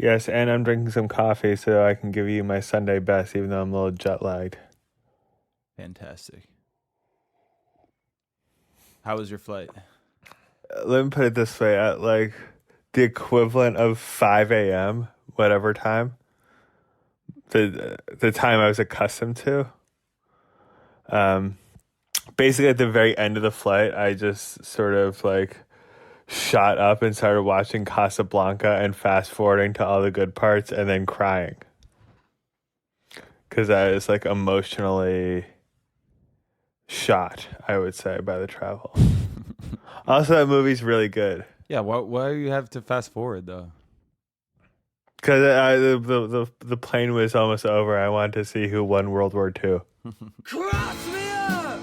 Yes, and I'm drinking some coffee so I can give you my Sunday best, even though I'm a little jet lagged. Fantastic. How was your flight? Let me put it this way: at like the equivalent of 5 a.m., whatever time, the time I was accustomed to. Um, Basically at the very end of the flight, I just sort of like shot up and started watching Casablanca and fast forwarding to all the good parts and then crying because I was like emotionally shot, I would say, by the travel. Also, that movie's really good Yeah, why do you have to fast forward though? because the plane was almost over. I wanted to see who won World War II. Cross me up!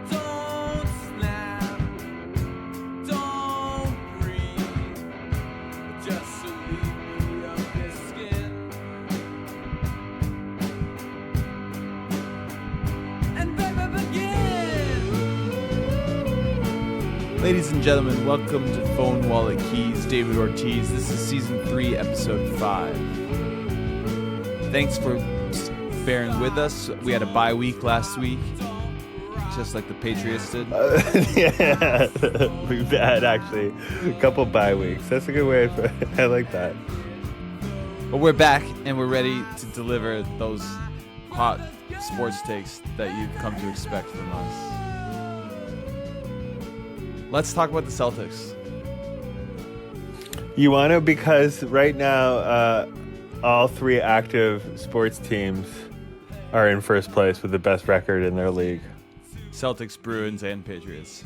Don't snap, don't breathe, just to leave me of this skin. And baby begin! Ladies and gentlemen, welcome to Phone Wallet Keys. David Ortiz. This is season 3, episode 5. Thanks for bearing with us. We had a bye week last week, just like the Patriots did. Yeah, we've had actually a couple bye weeks. That's a good way of I like that. But we're back and we're ready to deliver those hot sports takes that you've come to expect from us. Let's talk about the Celtics. You want to, because right now all 3 active sports teams are in first place with the best record in their league. Celtics, Bruins, and Patriots.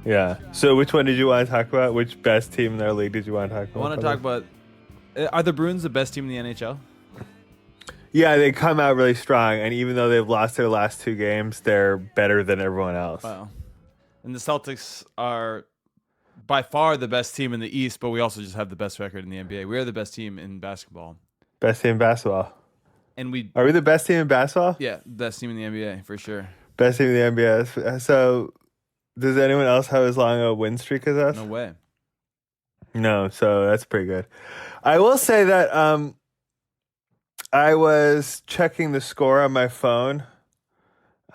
Yeah. So which one did you want to talk about? Which best team in their league did you want to talk about? I want to talk about, are the Bruins the best team in the NHL? Yeah, they come out really strong, and even though they've lost their last 2 games, they're better than everyone else. Wow. And the Celtics are by far the best team in the East, but we also just have the best record in the NBA. We are the best team in basketball. Best team in basketball. And Are we the best team in basketball? yeah, best team in the NBA for sure. Best team in the NBA. So, does anyone else have as long a win streak as us? No way. No, so that's pretty good. I will say that I was checking the score on my phone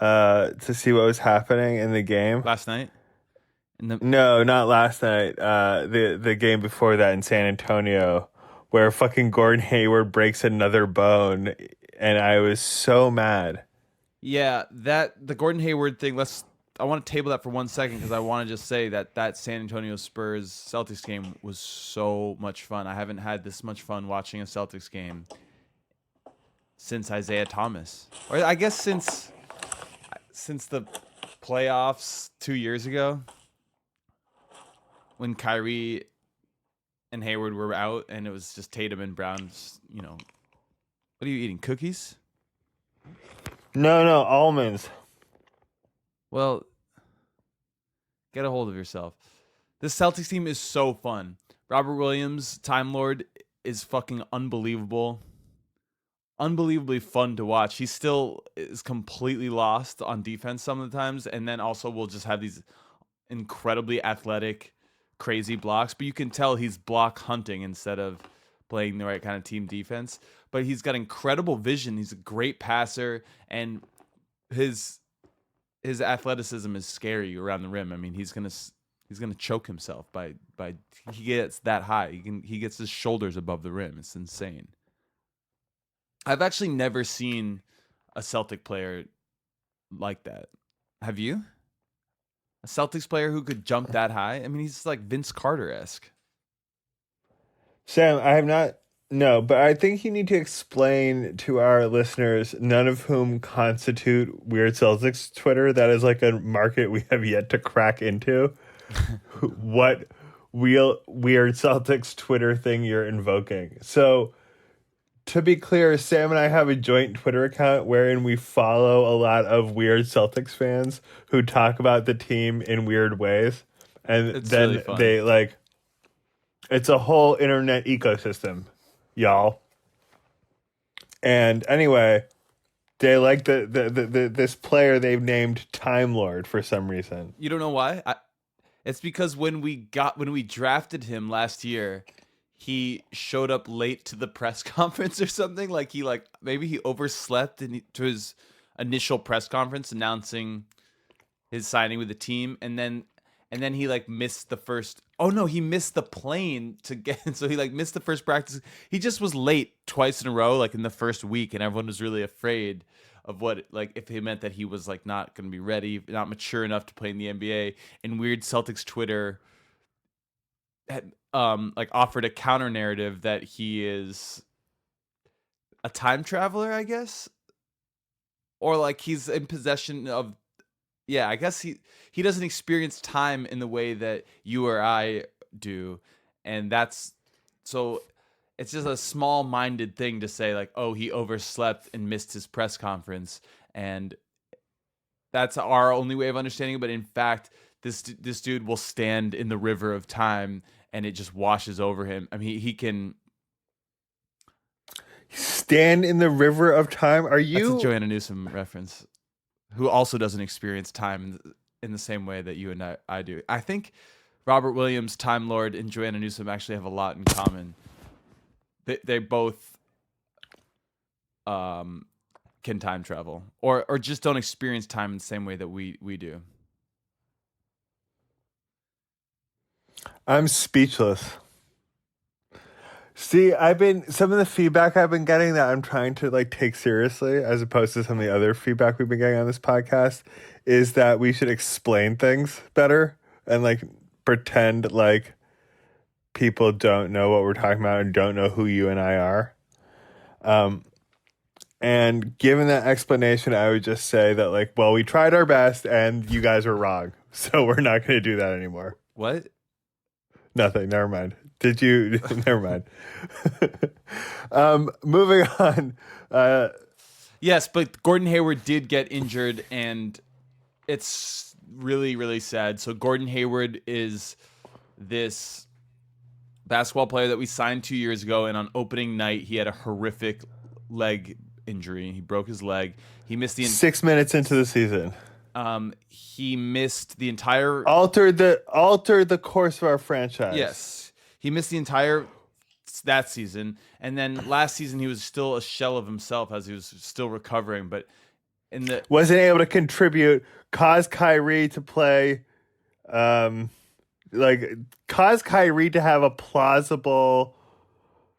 to see what was happening in the game. Last night? No, not last night. The game before that in San Antonio, where fucking Gordon Hayward breaks another bone, and I was so mad. Yeah, the Gordon Hayward thing, I want to table that for 1 second because I want to just say that San Antonio Spurs Celtics game was so much fun. I haven't had this much fun watching a Celtics game since Isaiah Thomas. Or I guess since the playoffs 2 years ago when Kyrie and Hayward were out and it was just Tatum and Brown, what are you eating, cookies? No, almonds. Well, get a hold of yourself. This Celtics team is so fun. Robert Williams, Time Lord, is fucking unbelievable. Unbelievably fun to watch. He still is completely lost on defense some of the times, and then also will just have these incredibly athletic, crazy blocks. But you can tell he's block hunting instead of playing the right kind of team defense. But he's got incredible vision. He's a great passer, and his athleticism is scary around the rim. I mean, he's gonna choke himself by he gets that high. He gets his shoulders above the rim. It's insane. I've actually never seen a Celtic player like that. Have you? A Celtics player who could jump that high? I mean, he's like Vince Carter-esque. Sam, I have not. No, but I think you need to explain to our listeners, none of whom constitute Weird Celtics Twitter. That is like a market we have yet to crack into. What Weird Celtics Twitter thing you're invoking. So, to be clear, Sam and I have a joint Twitter account wherein we follow a lot of Weird Celtics fans who talk about the team in weird ways. And It's then really fun. they like, it's a whole internet ecosystem, y'all. And anyway, they like this player they've named Time Lord for some reason. You don't know why? It's because when we drafted him last year, he showed up late to the press conference or something. Like maybe he overslept to his initial press conference announcing his signing with the team, and then he like missed the first. Oh no, he missed the plane to get. So he like missed the first practice. He just was late twice in a row, like in the first week, and everyone was really afraid of what, like, if he meant that he was like not going to be ready, not mature enough to play in the NBA. And weird Celtics Twitter had like offered a counter narrative that he is a time traveler, I guess, or like he's in possession of. Yeah, I guess he doesn't experience time in the way that you or I do, and that's so it's just a small-minded thing to say like, oh, he overslept and missed his press conference, and that's our only way of understanding it. But in fact, this dude will stand in the river of time, and it just washes over him. I mean, he can stand in the river of time. Are That's you? a Joanna Newsom reference, who also doesn't experience time in the same way that you and I do. I think Robert Williams, Time Lord, and Joanna Newsom actually have a lot in common. They both can time travel, or just don't experience time in the same way that we do. I'm speechless. See, some of the feedback I've been getting that I'm trying to like take seriously, as opposed to some of the other feedback we've been getting on this podcast, is that we should explain things better and like pretend like people don't know what we're talking about and don't know who you and I are. And given that explanation, I would just say that like, well, we tried our best and you guys were wrong, so we're not going to do that anymore. What? Nothing. Never mind. Did you? Never mind. Moving on. Yes, but Gordon Hayward did get injured, and it's really, really sad. So Gordon Hayward is this basketball player that we signed 2 years ago, and on opening night, he had a horrific leg injury. He broke his leg. He missed the 6 minutes into the season. He missed the entire altered the course of our franchise. Yes. He missed the entire that season, and then last season he was still a shell of himself as he was still recovering, but wasn't able to contribute, caused Kyrie to play caused Kyrie to have a plausible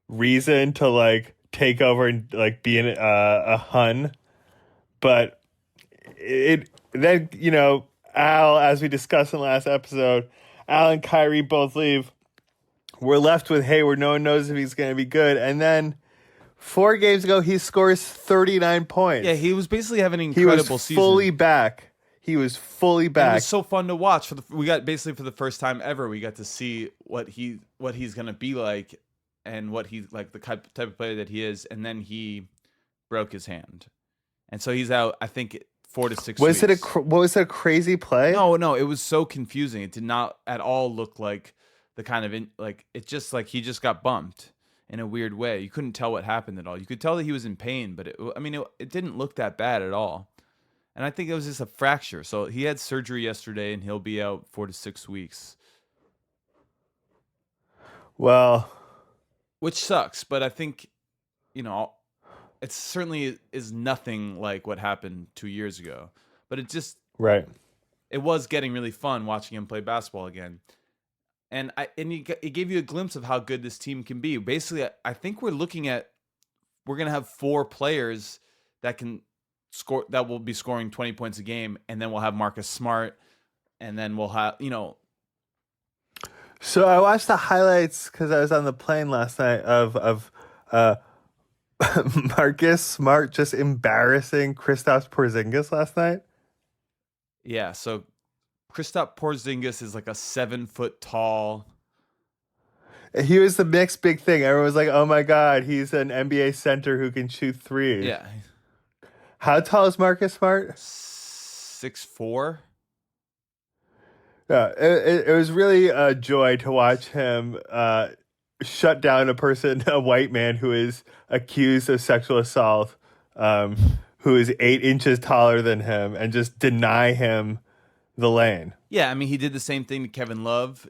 reason to like take over and like be a Hun, but then, you know, Al, as we discussed in the last episode, Al and Kyrie both leave. We're left with Hayward. No one knows if he's going to be good. And then 4 games ago, he scores 39 points. Yeah, he was basically having an incredible season. Fully back. He was fully back. It was so fun to watch. We got basically for the first time ever, we got to see what he's going to be like, and what he like, the type of player that he is. And then he broke his hand, and so he's out, I think, 4 to 6 weeks. Was it a crazy play? No, it was so confusing. It did not at all look like the kind of it just like he just got bumped in a weird way. You couldn't tell what happened at all. You could tell that he was in pain, but it didn't look that bad at all. And I think it was just a fracture. So he had surgery yesterday, and he'll be out 4 to 6 weeks. Well, which sucks, but I think, you know, it certainly is nothing like what happened 2 years ago. But it just right. It was getting really fun watching him play basketball again. And it gave you a glimpse of how good this team can be. Basically, I think we're going to have 4 players that can score, that will be scoring 20 points a game, and then we'll have Marcus Smart, and then we'll have, you know. So I watched the highlights because I was on the plane last night of Marcus Smart just embarrassing Kristaps Porzingis last night. Yeah, so Kristaps Porzingis is like a 7 foot tall. He was the next big thing. Everyone was like, "Oh my God, he's an NBA center who can shoot threes." Yeah. How tall is Marcus Smart? 6'4". Yeah, it was really a joy to watch him shut down a white man who is accused of sexual assault, who is 8 inches taller than him, and just deny him the lane. Yeah, I mean, he did the same thing to Kevin Love.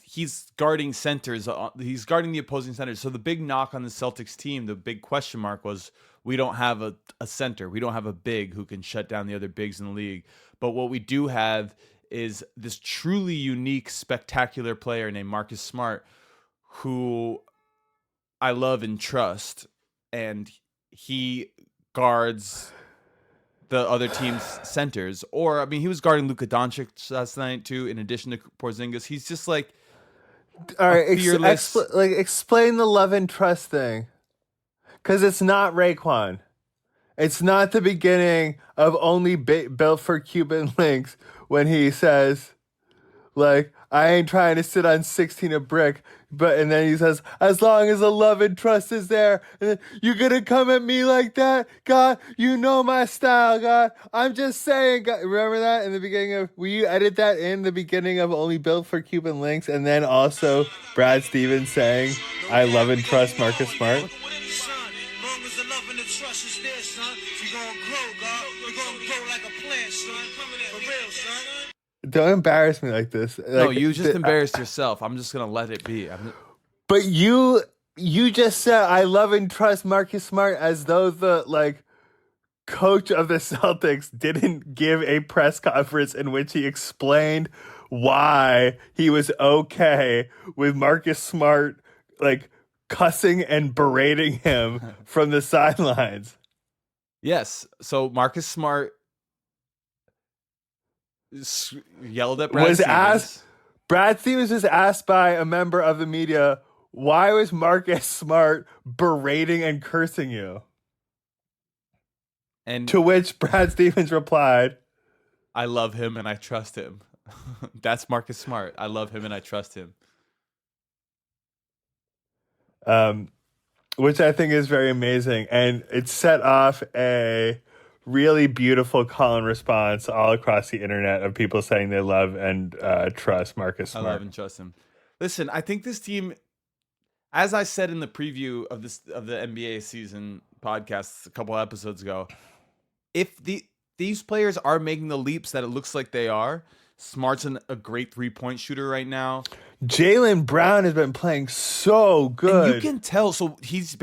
he's guarding centers. He's guarding the opposing centers. So the big knock on the Celtics team, the big question mark was we don't have a center. We don't have a big who can shut down the other bigs in the league. But what we do have is this truly unique, spectacular player named Marcus Smart, who I love and trust. And he guards the other team's centers. Or, I mean, he was guarding Luka Doncic last night, too, in addition to Porzingis. He's just like, all right, fearless. explain the love and trust thing. Because it's not Raekwon. It's not the beginning of only built for Cuban links when he says, like, I ain't trying to sit on 16 a brick. And then he says, as long as the love and trust is there, and then, you're going to come at me like that? God, you know my style, God. I'm just saying, God. Remember that in the beginning of, will you edit that in the beginning of Only Built for Cuban Links? And then also Brad Stevens saying, I love and trust Marcus Smart. Don't embarrass me like this. No, you just embarrassed yourself. I'm just gonna let it be. But you just said I love and trust Marcus Smart as though the coach of the Celtics didn't give a press conference in which he explained why he was okay with Marcus Smart cussing and berating him from the sidelines. Yes. So Marcus Smart yelled at Brad Stevens. Brad Stevens was asked by a member of the media, why was Marcus Smart berating and cursing you? And to which Brad Stevens replied, I love him and I trust him. That's Marcus Smart. I love him and I trust him. Which I think is very amazing. And it set off a really beautiful call and response all across the internet of people saying they love and trust Marcus Smart. I love and trust him. Listen, I think this team, as I said in the preview of the NBA season podcast a couple episodes ago, if these players are making the leaps that it looks like they are, Smart's a great 3-point shooter right now. Jaylen Brown has been playing so good. And you can tell. So he's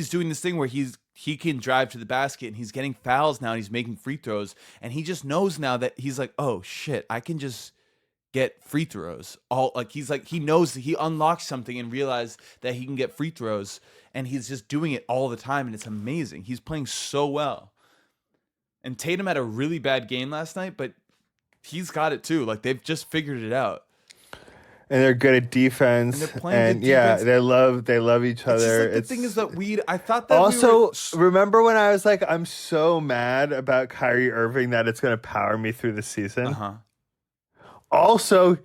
doing this thing where he can drive to the basket and he's getting fouls now and he's making free throws. And he just knows now that he's like, oh shit, I can just get free throws. He knows that he unlocks something and realized that he can get free throws. And he's just doing it all the time. And it's amazing. He's playing so well. And Tatum had a really bad game last night, but he's got it too. They've just figured it out. And they're good at defense. And they're playing good defense. They love each other. The thing is that I thought that also, remember when I was like, I'm so mad about Kyrie Irving that it's going to power me through the season? Uh-huh. Also,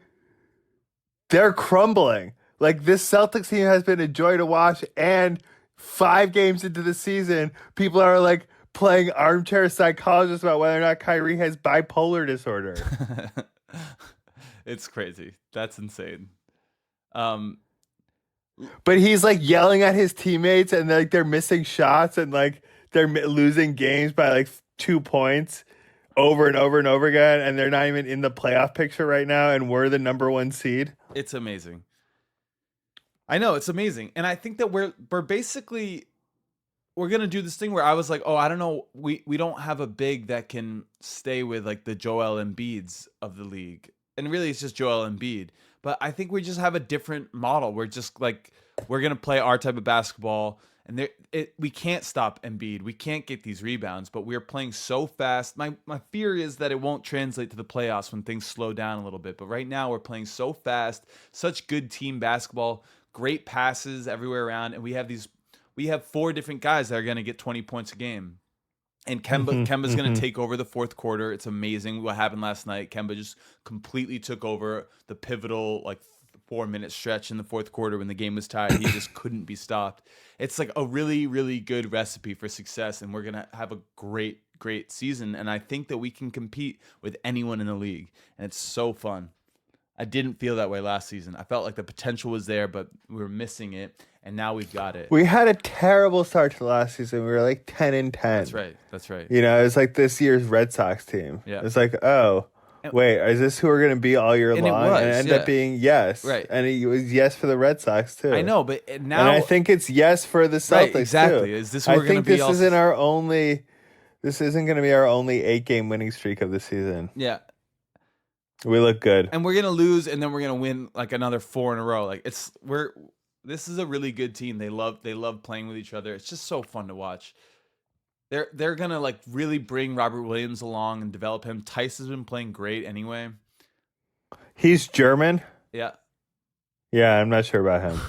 they're crumbling. This Celtics team has been a joy to watch, and 5 games into the season, people are playing armchair psychologist about whether or not Kyrie has bipolar disorder. It's crazy. That's insane. But he's yelling at his teammates and they're missing shots and they're losing games by 2 points over and over and over again, and they're not even in the playoff picture right now, and we're the number 1 seed. It's amazing. I know, it's amazing. And I think that we're gonna do this thing where I was like, oh, I don't know, we don't have a big that can stay with the Joel Embiids of the league. And really it's just Joel Embiid. But I think we just have a different model. We're just we're gonna play our type of basketball, and we can't stop Embiid. We can't get these rebounds, but we're playing so fast. My fear is that it won't translate to the playoffs when things slow down a little bit. But right now we're playing so fast, such good team basketball, great passes everywhere around, and we have 4 different guys that are going to get 20 points a game. And Kemba's going to take over the fourth quarter. It's amazing what happened last night. Kemba just completely took over the pivotal 4-minute stretch in the fourth quarter when the game was tied. He just couldn't be stopped. It's a really, really good recipe for success, and we're going to have a great, great season. And I think that we can compete with anyone in the league, and it's so fun. I didn't feel that way last season. I felt like the potential was there, but we were missing it, and now we've got it. We had a terrible start to last season. We were 10-10. That's right. It was this year's Red Sox team. Yeah. It's oh, wait, is this who we're going to be all year And it long? And it was, ended up being yes. Right. And it was yes for the Red Sox, too. I know, but now And I think it's yes for the Celtics, right, exactly. too. Is this who we're going to be? This isn't going to be our only 8-game winning streak of the season. Yeah. We look good. And we're going to lose, and then we're going to win like another 4 in a row. Like this is a really good team. They love playing with each other. It's just so fun to watch. They're gonna like really bring Robert Williams along and develop him. Tice has been playing great anyway. He's German? Yeah. Yeah, I'm not sure about him.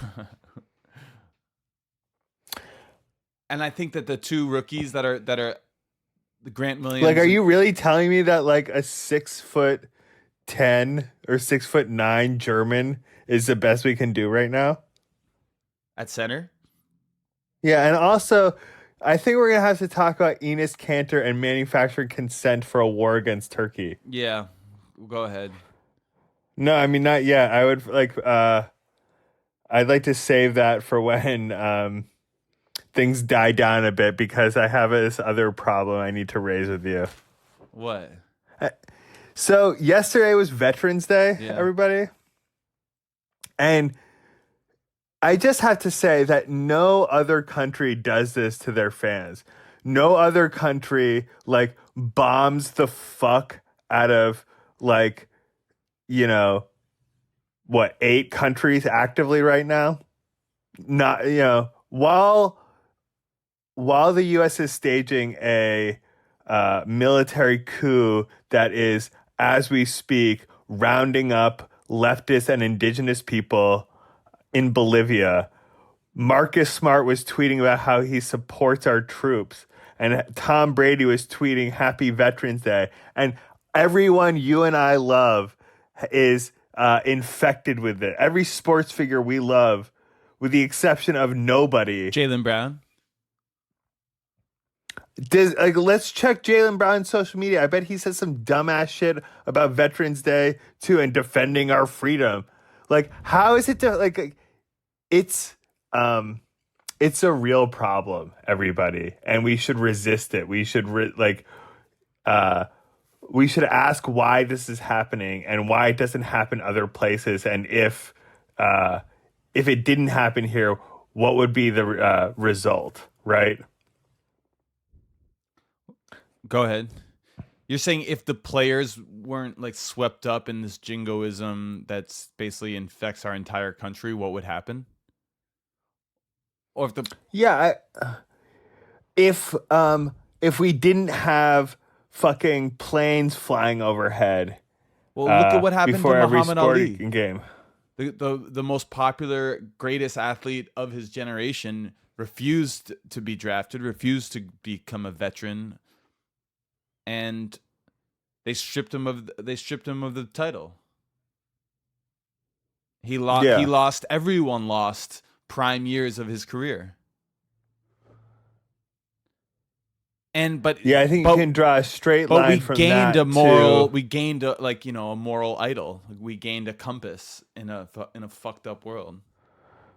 And I think that the two rookies that are the Grant Williams. Like, are you really telling me that like a 6'10" or 6'9" German is the best we can do right now? At center? Yeah, and also I think we're gonna have to talk about Enes Kanter and manufacturing consent for a war against Turkey. Yeah. Go ahead. No, I mean not yet. I would like I'd like to save that for when things die down a bit because I have this other problem I need to raise with you. What? So yesterday was Veterans Day, Yeah. everybody. And I just have to say that no other country does this to their fans. No other country like bombs the fuck out of like, 8 countries actively right now. Not, while the U.S. is staging a military coup that is, as we speak, rounding up leftists and indigenous people in Bolivia, Marcus Smart was tweeting about how he supports our troops, and Tom Brady was tweeting Happy Veterans Day, and everyone you and I love is infected with it. Every sports figure we love, with the exception of nobody. Jaylen Brown? Let's check Jaylen Brown's social media. I bet he says some dumbass shit about Veterans Day too and defending our freedom. Like, how is it it's a real problem, everybody, and we should resist it. We should we should ask why this is happening and why it doesn't happen other places, and if it didn't happen here, what would be the result, right? Go ahead. You're saying if the players weren't like swept up in this jingoism that's basically infects our entire country, what would happen? Or if the if we didn't have fucking planes flying overhead, look at what happened to before every Muhammad Ali, sporting game. the most popular, greatest athlete of his generation, refused to be drafted, refused to become a veteran, and they stripped him of the title. He lost. Everyone lost prime years of his career. I think you can draw a straight line from that. We gained a moral idol. We gained a compass in a fucked up world.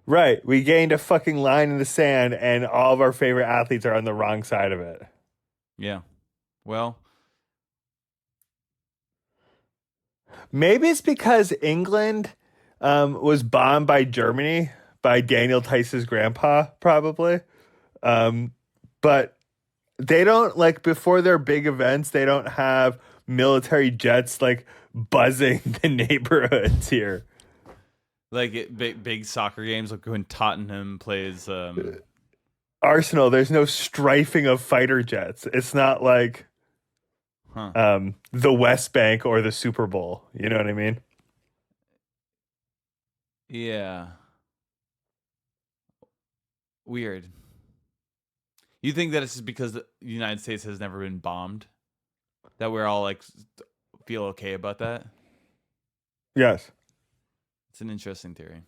Right. We gained a fucking line in the sand, and all of our favorite athletes are on the wrong side of it. Yeah. Well, maybe it's because England was bombed by Germany, by Daniel Tice's grandpa, probably. But they don't, before their big events, they don't have military jets, buzzing the neighborhoods here. Big soccer games, like when Tottenham plays Arsenal, there's no strafing of fighter jets. It's not like the West Bank or the Super Bowl. You know what I mean? Yeah. Weird. You think that it's just because the United States has never been bombed? That we're all feel okay about that? Yes. It's an interesting theory.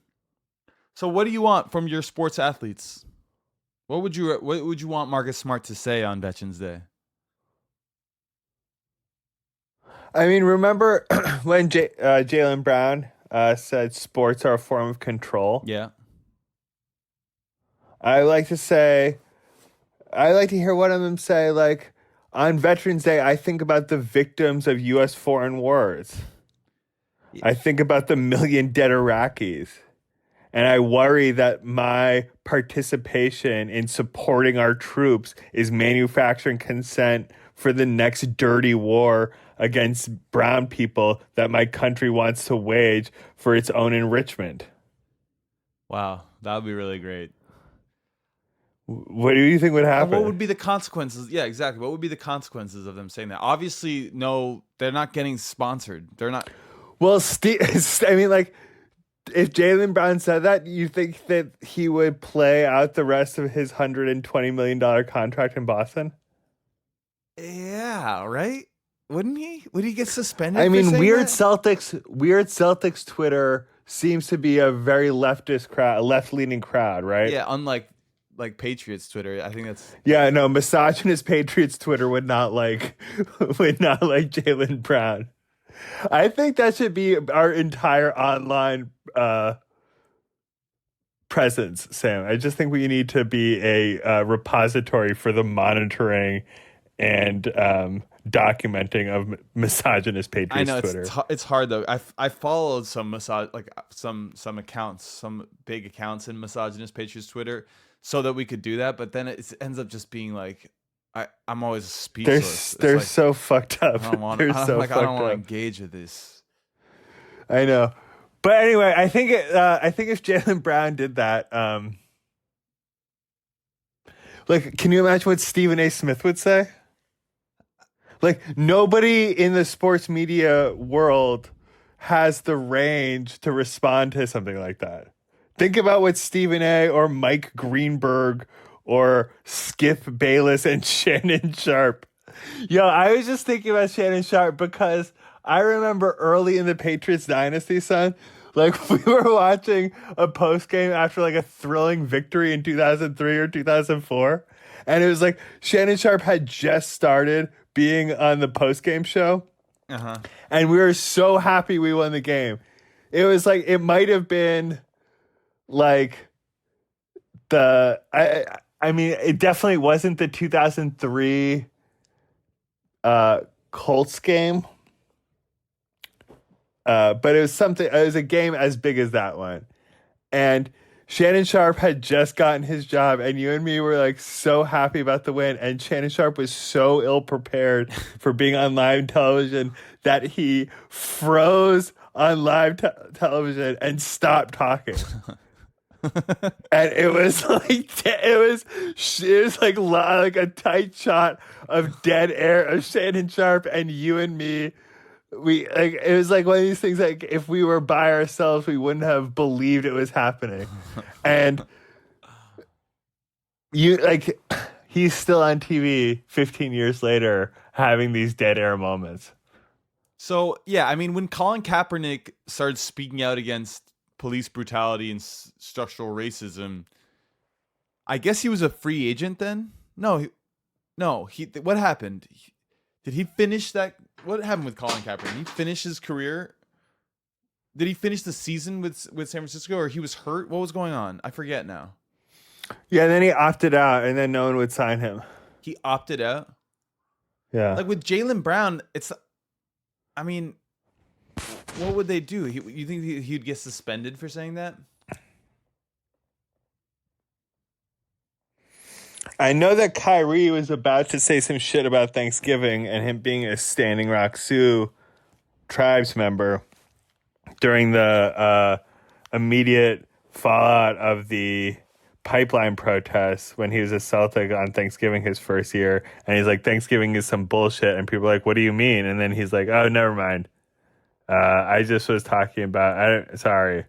So what do you want from your sports athletes? What would you want Marcus Smart to say on Veterans Day? I mean, remember when Jaylen Brown said sports are a form of control? Yeah. I like to hear one of them say, on Veterans Day, I think about the victims of U.S. foreign wars. I think about the million dead Iraqis. And I worry that my participation in supporting our troops is manufacturing consent for the next dirty war against brown people that my country wants to wage for its own enrichment. Wow, that would be really great. What do you think would happen? What would be the consequences? Yeah, exactly. What would be the consequences of them saying that? Obviously, no, they're not getting sponsored. They're not. Well, I mean, like, if Jaylen Brown said that, you think that he would play out the rest of his $120 million contract in Boston? Yeah, right? Wouldn't he? Would he get suspended? I for mean, saying weird that? Celtics Twitter seems to be a very leftist crowd, left-leaning crowd, right? Yeah, unlike like Patriots Twitter. I think that's Yeah, no, misogynist Patriots Twitter would not like Jaylen Brown. I think that should be our entire online presence, Sam. I just think we need to be a repository for the monitoring and documenting of misogynist Patriots I know Twitter. it's hard though. I followed some some accounts, some big accounts in misogynist Patriots Twitter, so that we could do that. But then it ends up just being like I'm always speechless. They're like, so fucked up. I don't want They're I so don't want to fucked up. engage with this. I know. But anyway, I think if Jaylen Brown did that, like, can you imagine what Stephen A. Smith would say? Like, nobody in the sports media world has the range to respond to something like that. Think about what Stephen A. or Mike Greenberg or Skip Bayless and Shannon Sharp. Yo, I was just thinking about Shannon Sharp because I remember early in the Patriots dynasty, son, like, we were watching a post game after like a thrilling victory in 2003 or 2004. And it was like Shannon Sharp had just started being on the post game show. Uh-huh. And we were so happy we won the game. It was like, it might have been like I mean, it definitely wasn't the 2003 Colts game. But it was a game as big as that one. And Shannon Sharp had just gotten his job, and you and me were like so happy about the win. And Shannon Sharp was so ill prepared for being on live television that he froze on live television and stopped talking. And it was like like a tight shot of dead air of Shannon Sharp and you and me. It was like one of these things, like, if we were by ourselves, we wouldn't have believed it was happening. And he's still on TV 15 years later having these dead air moments. So, yeah, I mean, when Colin Kaepernick started speaking out against police brutality and structural racism, I guess he was a free agent then? No, what happened? Did he finish that? What happened with Colin Kaepernick? Did he finish his career? Did he finish the season with San Francisco, or he was hurt? What was going on? I forget now. Yeah, then he opted out, and then no one would sign him. He opted out? Yeah. Like with Jaylen Brown, I mean, what would they do? You think he'd get suspended for saying that? I know that Kyrie was about to say some shit about Thanksgiving and him being a Standing Rock Sioux tribes member during the immediate fallout of the pipeline protests when he was a Celtic on Thanksgiving his first year. And he's like, Thanksgiving is some bullshit. And people are like, what do you mean? And then he's like, oh, never mind. I just was talking about, sorry.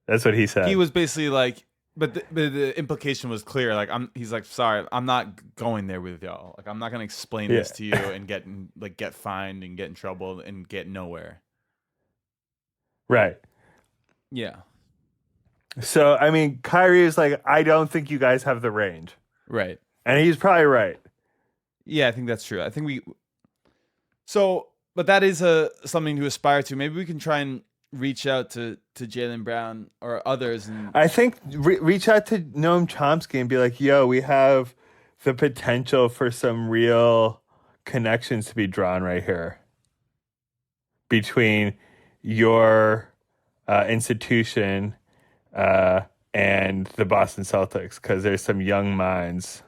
That's what he said. He was basically like, but the implication was clear. Like, he's like, sorry, I'm not going there with y'all. Like, I'm not gonna explain this to you and get fined and get in trouble and get nowhere. Right. Yeah. So I mean, Kyrie is like, I don't think you guys have the range. Right. And he's probably right. Yeah, I think that's true. I think but that is something to aspire to. Maybe we can try and reach out to Jaylen Brown or others. And I think reach out to Noam Chomsky and be like, yo, we have the potential for some real connections to be drawn right here between your institution and the Boston Celtics, because there's some young minds.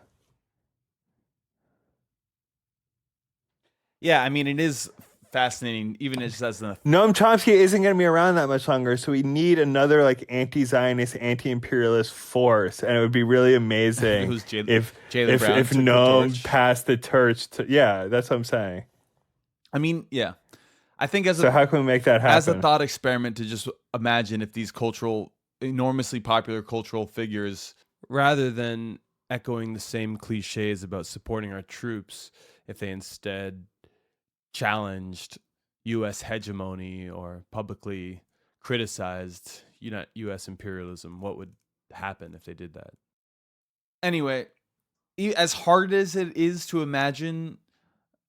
Yeah, I mean, it is fascinating, even as the Noam Chomsky isn't going to be around that much longer, so we need another like anti-Zionist, anti-imperialist force, and it would be really amazing Who's if Jaylen Brown if took the Noam torch. passed the torch to. Yeah, that's what I'm saying. I mean, yeah. I think So how can we make that happen? as a thought experiment to just imagine if these enormously popular cultural figures, rather than echoing the same cliches about supporting our troops, if they instead challenged U.S. hegemony or publicly criticized U.S. imperialism, what would happen if they did that? anyway, as hard as it is to imagine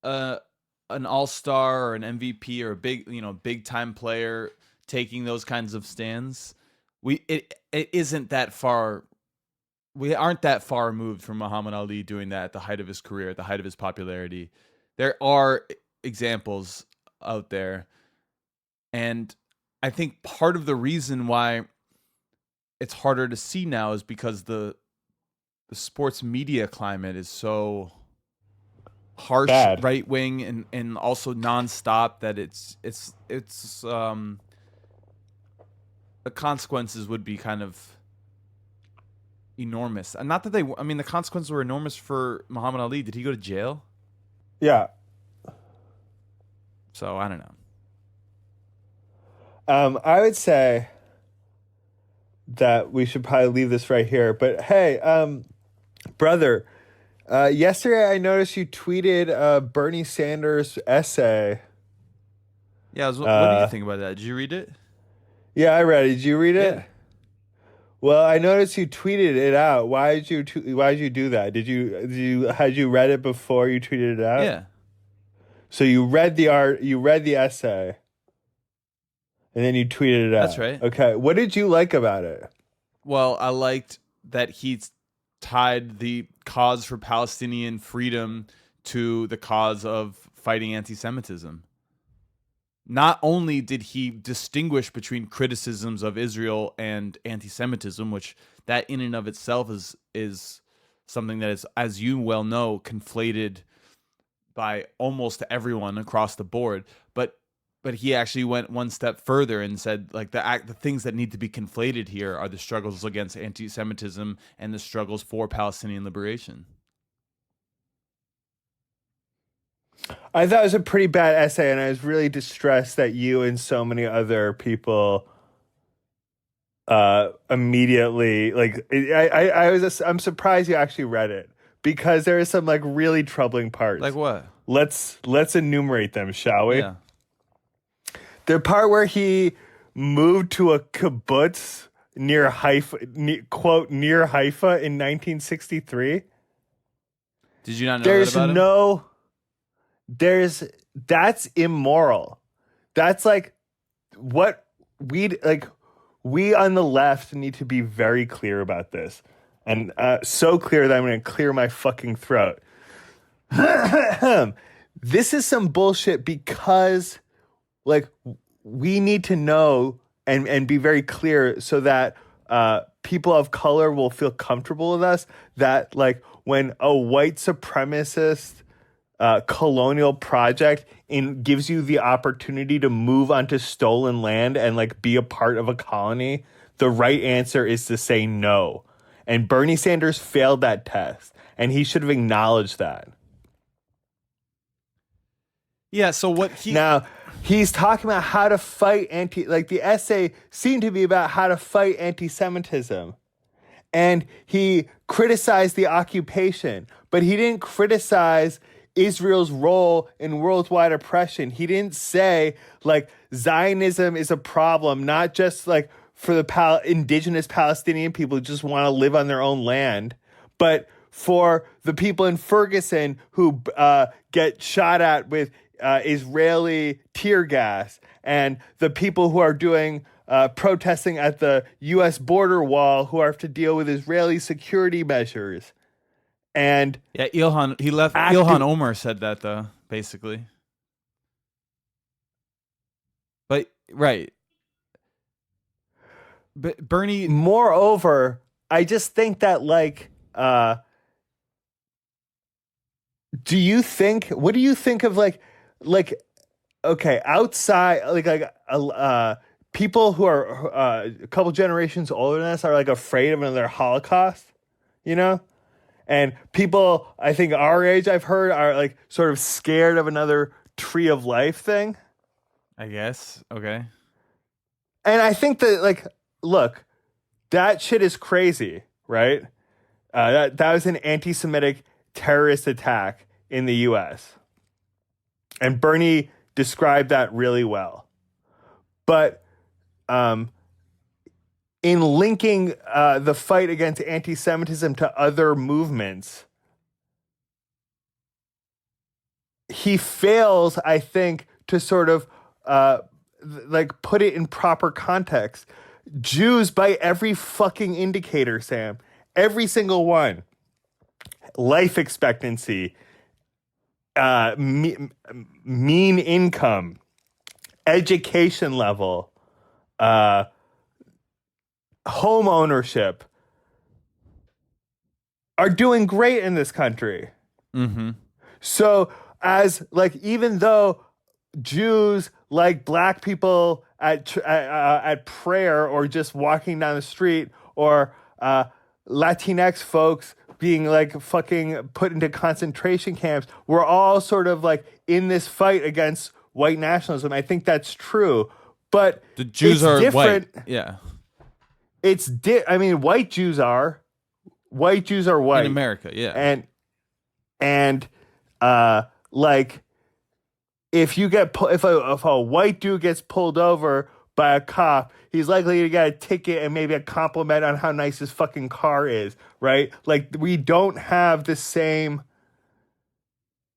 an all-star or an MVP or a big time player taking those kinds of stands, it isn't that far. We aren't that far removed from Muhammad Ali doing that at the height of his career, at the height of his popularity. There are examples out there, and I think part of the reason why it's harder to see now is because the sports media climate is so harsh, Bad. right wing, and also nonstop that it's the consequences would be kind of enormous. And not that the consequences were enormous for Muhammad Ali. Did he go to jail? Yeah. So I don't know. I would say that we should probably leave this right here. But hey, brother, yesterday I noticed you tweeted Bernie Sanders' essay. Yeah, what do you think about that? Did you read it? Yeah, I read it. Did you read it? Yeah. Well, I noticed you tweeted it out. Why did you do that? Had you read it before you tweeted it out? Yeah. So you read the essay, and then you tweeted it out. That's right. Okay. What did you like about it? Well, I liked that he tied the cause for Palestinian freedom to the cause of fighting anti-Semitism. Not only did he distinguish between criticisms of Israel and anti-Semitism, which that in and of itself is something that is, as you well know, conflated by almost everyone across the board, but he actually went one step further and said, like, the things that need to be conflated here are the struggles against anti-Semitism and the struggles for Palestinian liberation. I thought it was a pretty bad essay, and I was really distressed that you and so many other people immediately, like, I'm surprised you actually read it, because there is some like really troubling parts. Like what? Let's enumerate them, shall we? Yeah. The part where he moved to a kibbutz near Haifa, quote, near Haifa in 1963. Did you not know that about him? That's immoral. That's like what we on the left need to be very clear about this. And so clear that I'm going to clear my fucking throat. This is some bullshit, because like we need to know and be very clear so that people of color will feel comfortable with us, that like when a white supremacist colonial project gives you the opportunity to move onto stolen land and like be a part of a colony, the right answer is to say no. And Bernie Sanders failed that test, and he should have acknowledged that. Yeah, so now he's talking about how to fight the essay seemed to be about how to fight anti-Semitism. And he criticized the occupation, but he didn't criticize Israel's role in worldwide oppression. He didn't say like Zionism is a problem, not just like for the indigenous Palestinian people who just want to live on their own land, but for the people in Ferguson who get shot at with Israeli tear gas, and the people who are doing protesting at the U.S. border wall who have to deal with Israeli security measures. And Yeah, Ilhan Omar said that though, basically. But right. But Bernie, moreover, I just think that like what do you think of like okay, outside people who are a couple generations older than us are like afraid of another Holocaust, you know? And people I think our age, I've heard, are like sort of scared of another Tree of Life thing. I guess. Okay. And I think that like look, that shit is crazy, right? That was an anti-Semitic terrorist attack in the U.S. And Bernie described that really well. But in linking the fight against anti-Semitism to other movements, he fails, I think, to sort of like put it in proper context. Jews, by every fucking indicator, Sam, every single one, life expectancy, mean income, education level, home ownership, are doing great in this country. Mm-hmm. So as like, even though Jews, like black people at prayer or just walking down the street, or Latinx folks being like fucking put into concentration camps, we're all sort of like in this fight against white nationalism. I think that's true, but The Jews are different. white. Yeah. I mean, white Jews are white. In America, yeah. And like, if you get if a white dude gets pulled over by a cop, he's likely to get a ticket and maybe a compliment on how nice his fucking car is, right? Like, we don't have the same.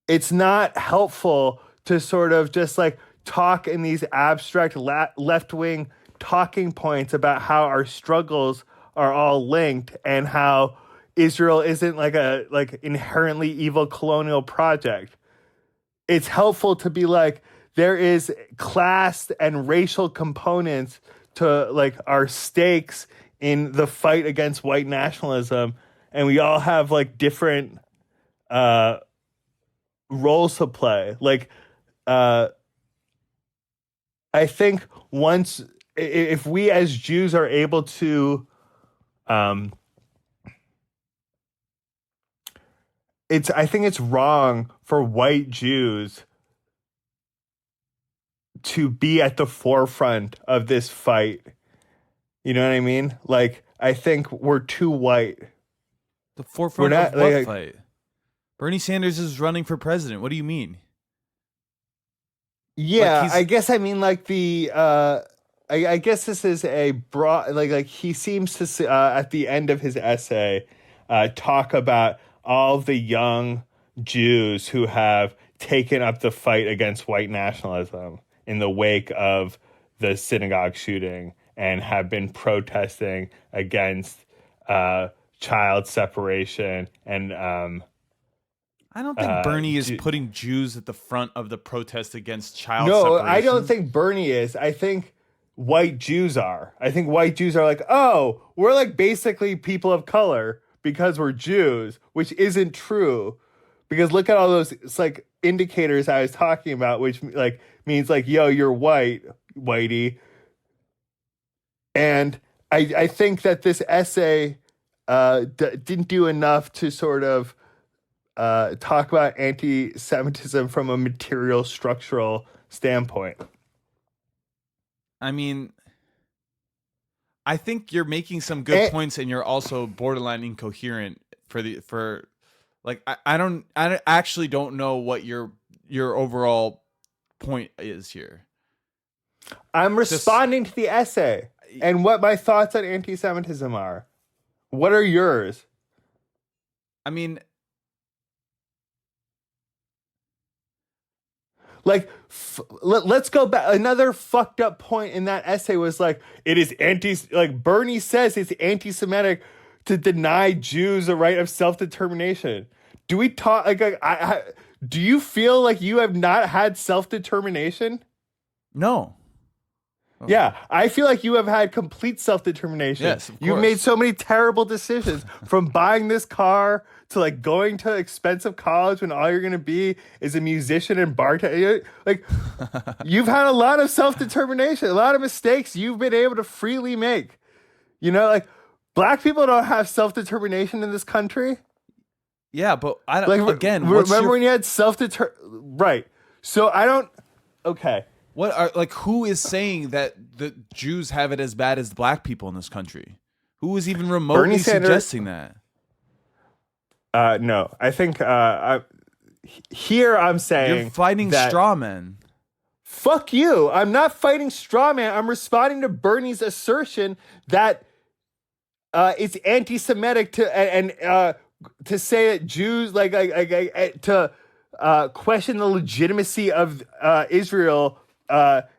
It's not helpful to sort of just like talk in these abstract left-wing talking points about how our struggles are all linked and how Israel isn't like a inherently evil colonial project. It's helpful to be like, there is class and racial components to like our stakes in the fight against white nationalism, and we all have like different roles to play. Like, I think once, if we as Jews are able to, I think it's wrong for white Jews to be at the forefront of this fight. You know what I mean? Like, I think we're too white. The forefront We're not, of what like, fight? Bernie Sanders is running for president. What do you mean? Yeah, Like, I guess I mean like the I guess this is a broad like he seems to at the end of his essay talk about all the young Jews who have taken up the fight against white nationalism in the wake of the synagogue shooting and have been protesting against child separation and I don't think Bernie is putting Jews at the front of the protest against child No, separation. I don't think Bernie is. I think white Jews are. I think white Jews are like, oh, we're like basically people of color because we're Jews, which isn't true. Because look at all those, it's like indicators I was talking about, which like means like, yo, you're white, whitey. And I think that this essay didn't do enough to sort of talk about anti-Semitism from a material structural standpoint. I mean, I think you're making some good points, and you're also borderline incoherent I actually don't know what your overall point is here. I'm responding to the essay and what my thoughts on anti-Semitism are. What are yours? I mean, like, let's go back. Another fucked up point in that essay was like, it is Bernie says it's anti-Semitic to deny Jews a right of self-determination. do we talk like do you feel like you have not had self-determination? No. Yeah, I feel like you have had complete self-determination. Yes, of You've course. made so many terrible decisions, from buying this car to like going to expensive college when all you're going to be is a musician and bartender. Like, you've had a lot of self-determination, a lot of mistakes you've been able to freely make. You know, like, black people don't have self-determination in this country. Yeah, but I don't. Like, Again, remember when you had right? So I don't. Okay. What are like? Who is saying that the Jews have it as bad as the black people in this country? Who is even remotely suggesting that? No, I think here I'm saying You're fighting that, straw men. Fuck you! I'm not fighting straw man. I'm responding to Bernie's assertion that it's anti-Semitic to say that Jews to question the legitimacy of Israel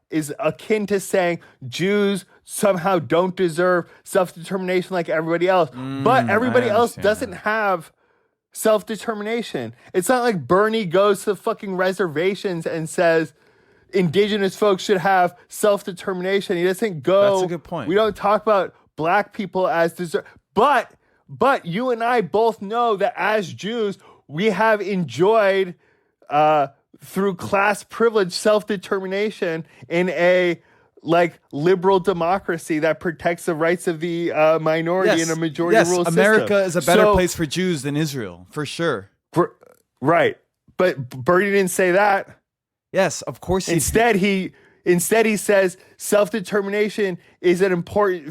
is akin to saying Jews somehow don't deserve self-determination like everybody else. But everybody else doesn't have self-determination. It's not like Bernie goes to fucking reservations and says indigenous folks should have self-determination. He doesn't go. That's a good point. We don't talk about black people as deserve. But you and I both know that as Jews, we have enjoyed through class privilege self-determination in a like liberal democracy that protects the rights of the minority in a majority rule system. America is a better place for Jews than Israel, for sure. Right. But Bernie didn't say that. Yes, of course he Instead he says self-determination is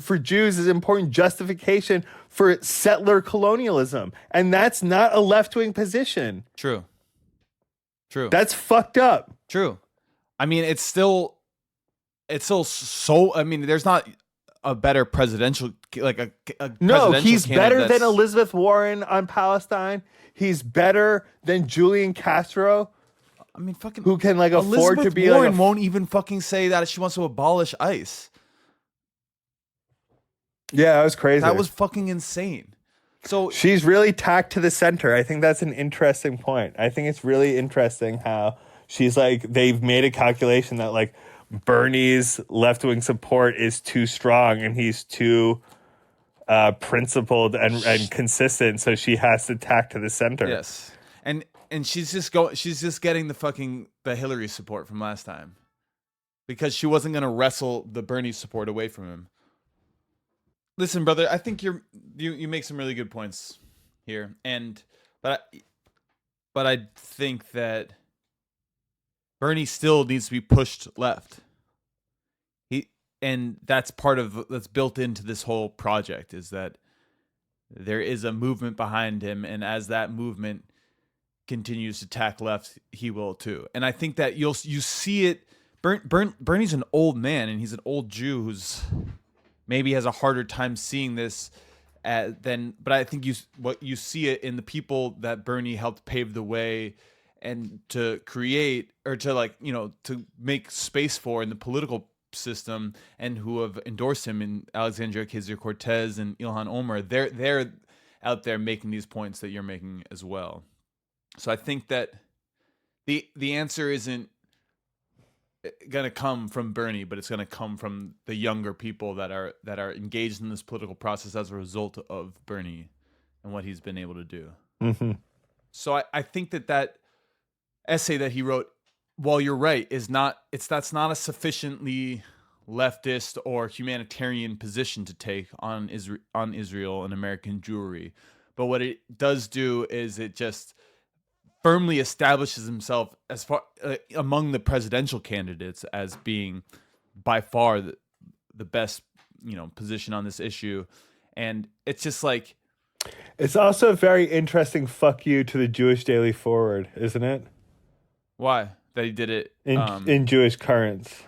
for Jews is an important justification for settler colonialism. And that's not a left-wing position. True. That's fucked up. True. I mean, it's still so. I mean, there's not a better presidential No, he's better than Elizabeth Warren on Palestine. He's better than Julian Castro. I mean, fucking who can like afford Elizabeth to be Warren like won't even fucking say that she wants to abolish ICE. Yeah, that was crazy. That was fucking insane. So she's really tacked to the center. I think that's an interesting point. I think it's really interesting how she's like, they've made a calculation that like Bernie's left-wing support is too strong and he's too principled and consistent. So she has to tack to the center. Yes. And she's just getting the Hillary support from last time because she wasn't going to wrestle the Bernie support away from him. Listen, brother, I think you make some really good points here, but I think that Bernie still needs to be pushed left. And that's that's built into this whole project is that there is a movement behind him, and as that movement continues to tack left, he will too. And I think that you see it. Bernie's an old man, and he's an old Jew who's maybe has a harder time seeing this but I think you see it in the people that Bernie helped pave the way and to create or to make space for in the political system and who have endorsed him in Alexandria Ocasio-Cortez and Ilhan Omar. They're out there making these points that you're making as well. So I think that the answer isn't going to come from Bernie, but it's going to come from the younger people that are engaged in this political process as a result of Bernie and what he's been able to do. Mm-hmm. So I think that essay that he wrote, while you're right, that's not a sufficiently leftist or humanitarian position to take on Israel and American Jewry. But what it does do is it just firmly establishes himself as far among the presidential candidates as being by far the best, position on this issue. And it's just like, it's also a very interesting fuck you to the Jewish Daily Forward, isn't it? Why that he did it in Jewish Currents?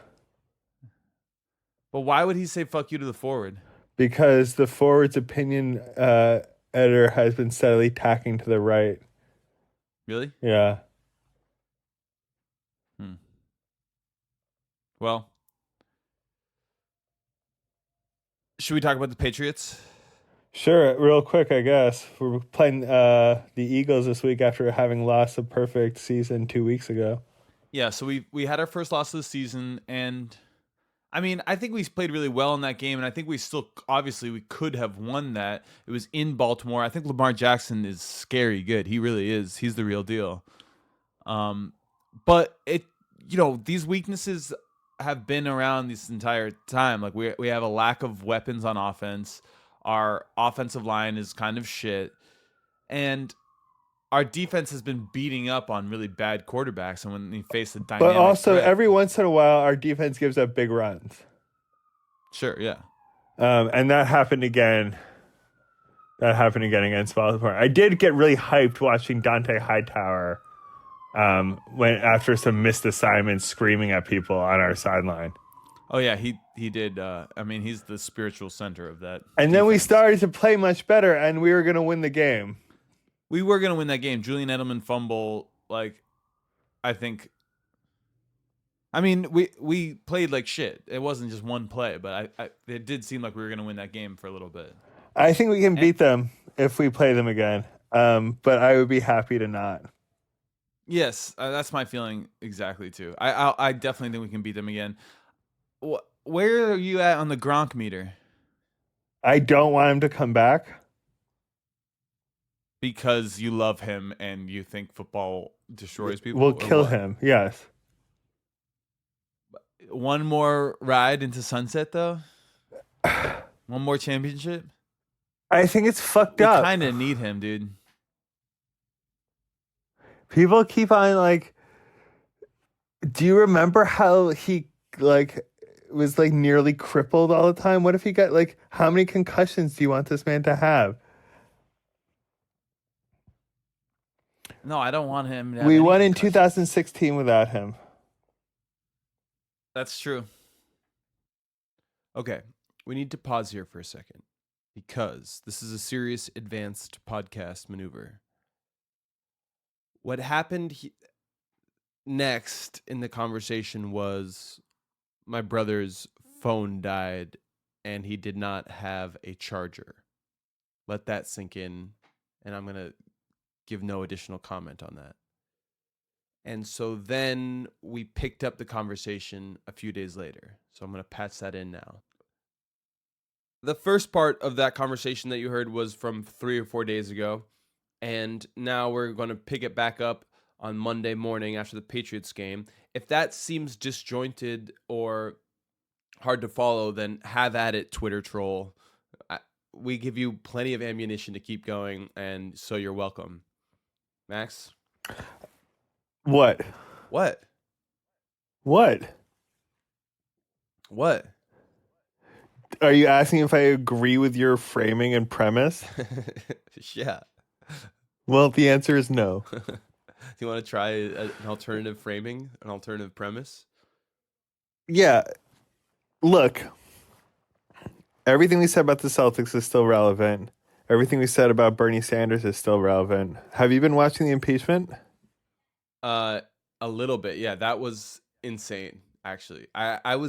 But why would he say fuck you to the Forward? Because the Forward's opinion editor has been steadily tacking to the right. Really? Yeah. Well, should we talk about the Patriots? Sure, real quick, I guess. We're playing the Eagles this week after having lost a perfect season 2 weeks ago. Yeah, so we had our first loss of the season, and I mean, I think we played really well in that game, and I think we still obviously we could have won that. It was in Baltimore. I think Lamar Jackson is scary good. He really is. He's the real deal. But these weaknesses have been around this entire time. Like we have a lack of weapons on offense. Our offensive line is kind of shit, and our defense has been beating up on really bad quarterbacks. And when we face a dynamic But also, threat, every once in a while, our defense gives up big runs. sure, yeah. And that happened again. That happened again against Baltimore. I did get really hyped watching Dante Hightower when after some missed assignments screaming at people on our sideline. Oh yeah, he did. I mean, he's the spiritual center of that. And then we defense. started to play much better, and we were going to win the game. We were gonna win that game. Julian Edelman fumble, like, I think. I mean, we played like shit. It wasn't just one play, but it did seem like we were gonna win that game for a little bit. I think we can beat them if we play them again. But I would be happy to not. Yes, that's my feeling exactly too. I definitely think we can beat them again. Where are you at on the Gronk meter? I don't want him to come back. Because you love him and you think football destroys people? We'll or kill what? him, yes. One more ride into sunset, though? One more championship? I think it's fucked We up. kind of need him, dude. People keep on, like... Do you remember how he, like, was, like, nearly crippled all the time? What if he got, like... How many concussions do you want this man to have? No, I don't want him to have We any won in concussions. 2016 without him. That's true. Okay, we need to pause here for a second because this is a serious advanced podcast maneuver. What happened next in the conversation was my brother's phone died and he did not have a charger. Let that sink in, and I'm going to give no additional comment on that. And so then we picked up the conversation a few days later. So I'm going to patch that in now. The first part of that conversation that you heard was from 3 or 4 days ago. And now we're going to pick it back up on Monday morning after the Patriots game. If that seems disjointed or hard to follow, then have at it, Twitter troll. We give you plenty of ammunition to keep going, and so you're welcome. Max? What? What? What? What? Are you asking if I agree with your framing and premise? Yeah. Well, the answer is no. Do you want to try an alternative framing, an alternative premise? Yeah. Look, everything we said about the Celtics is still relevant. Everything we said about Bernie Sanders is still relevant. Have you been watching the impeachment? A little bit. Yeah, that was insane, actually. I've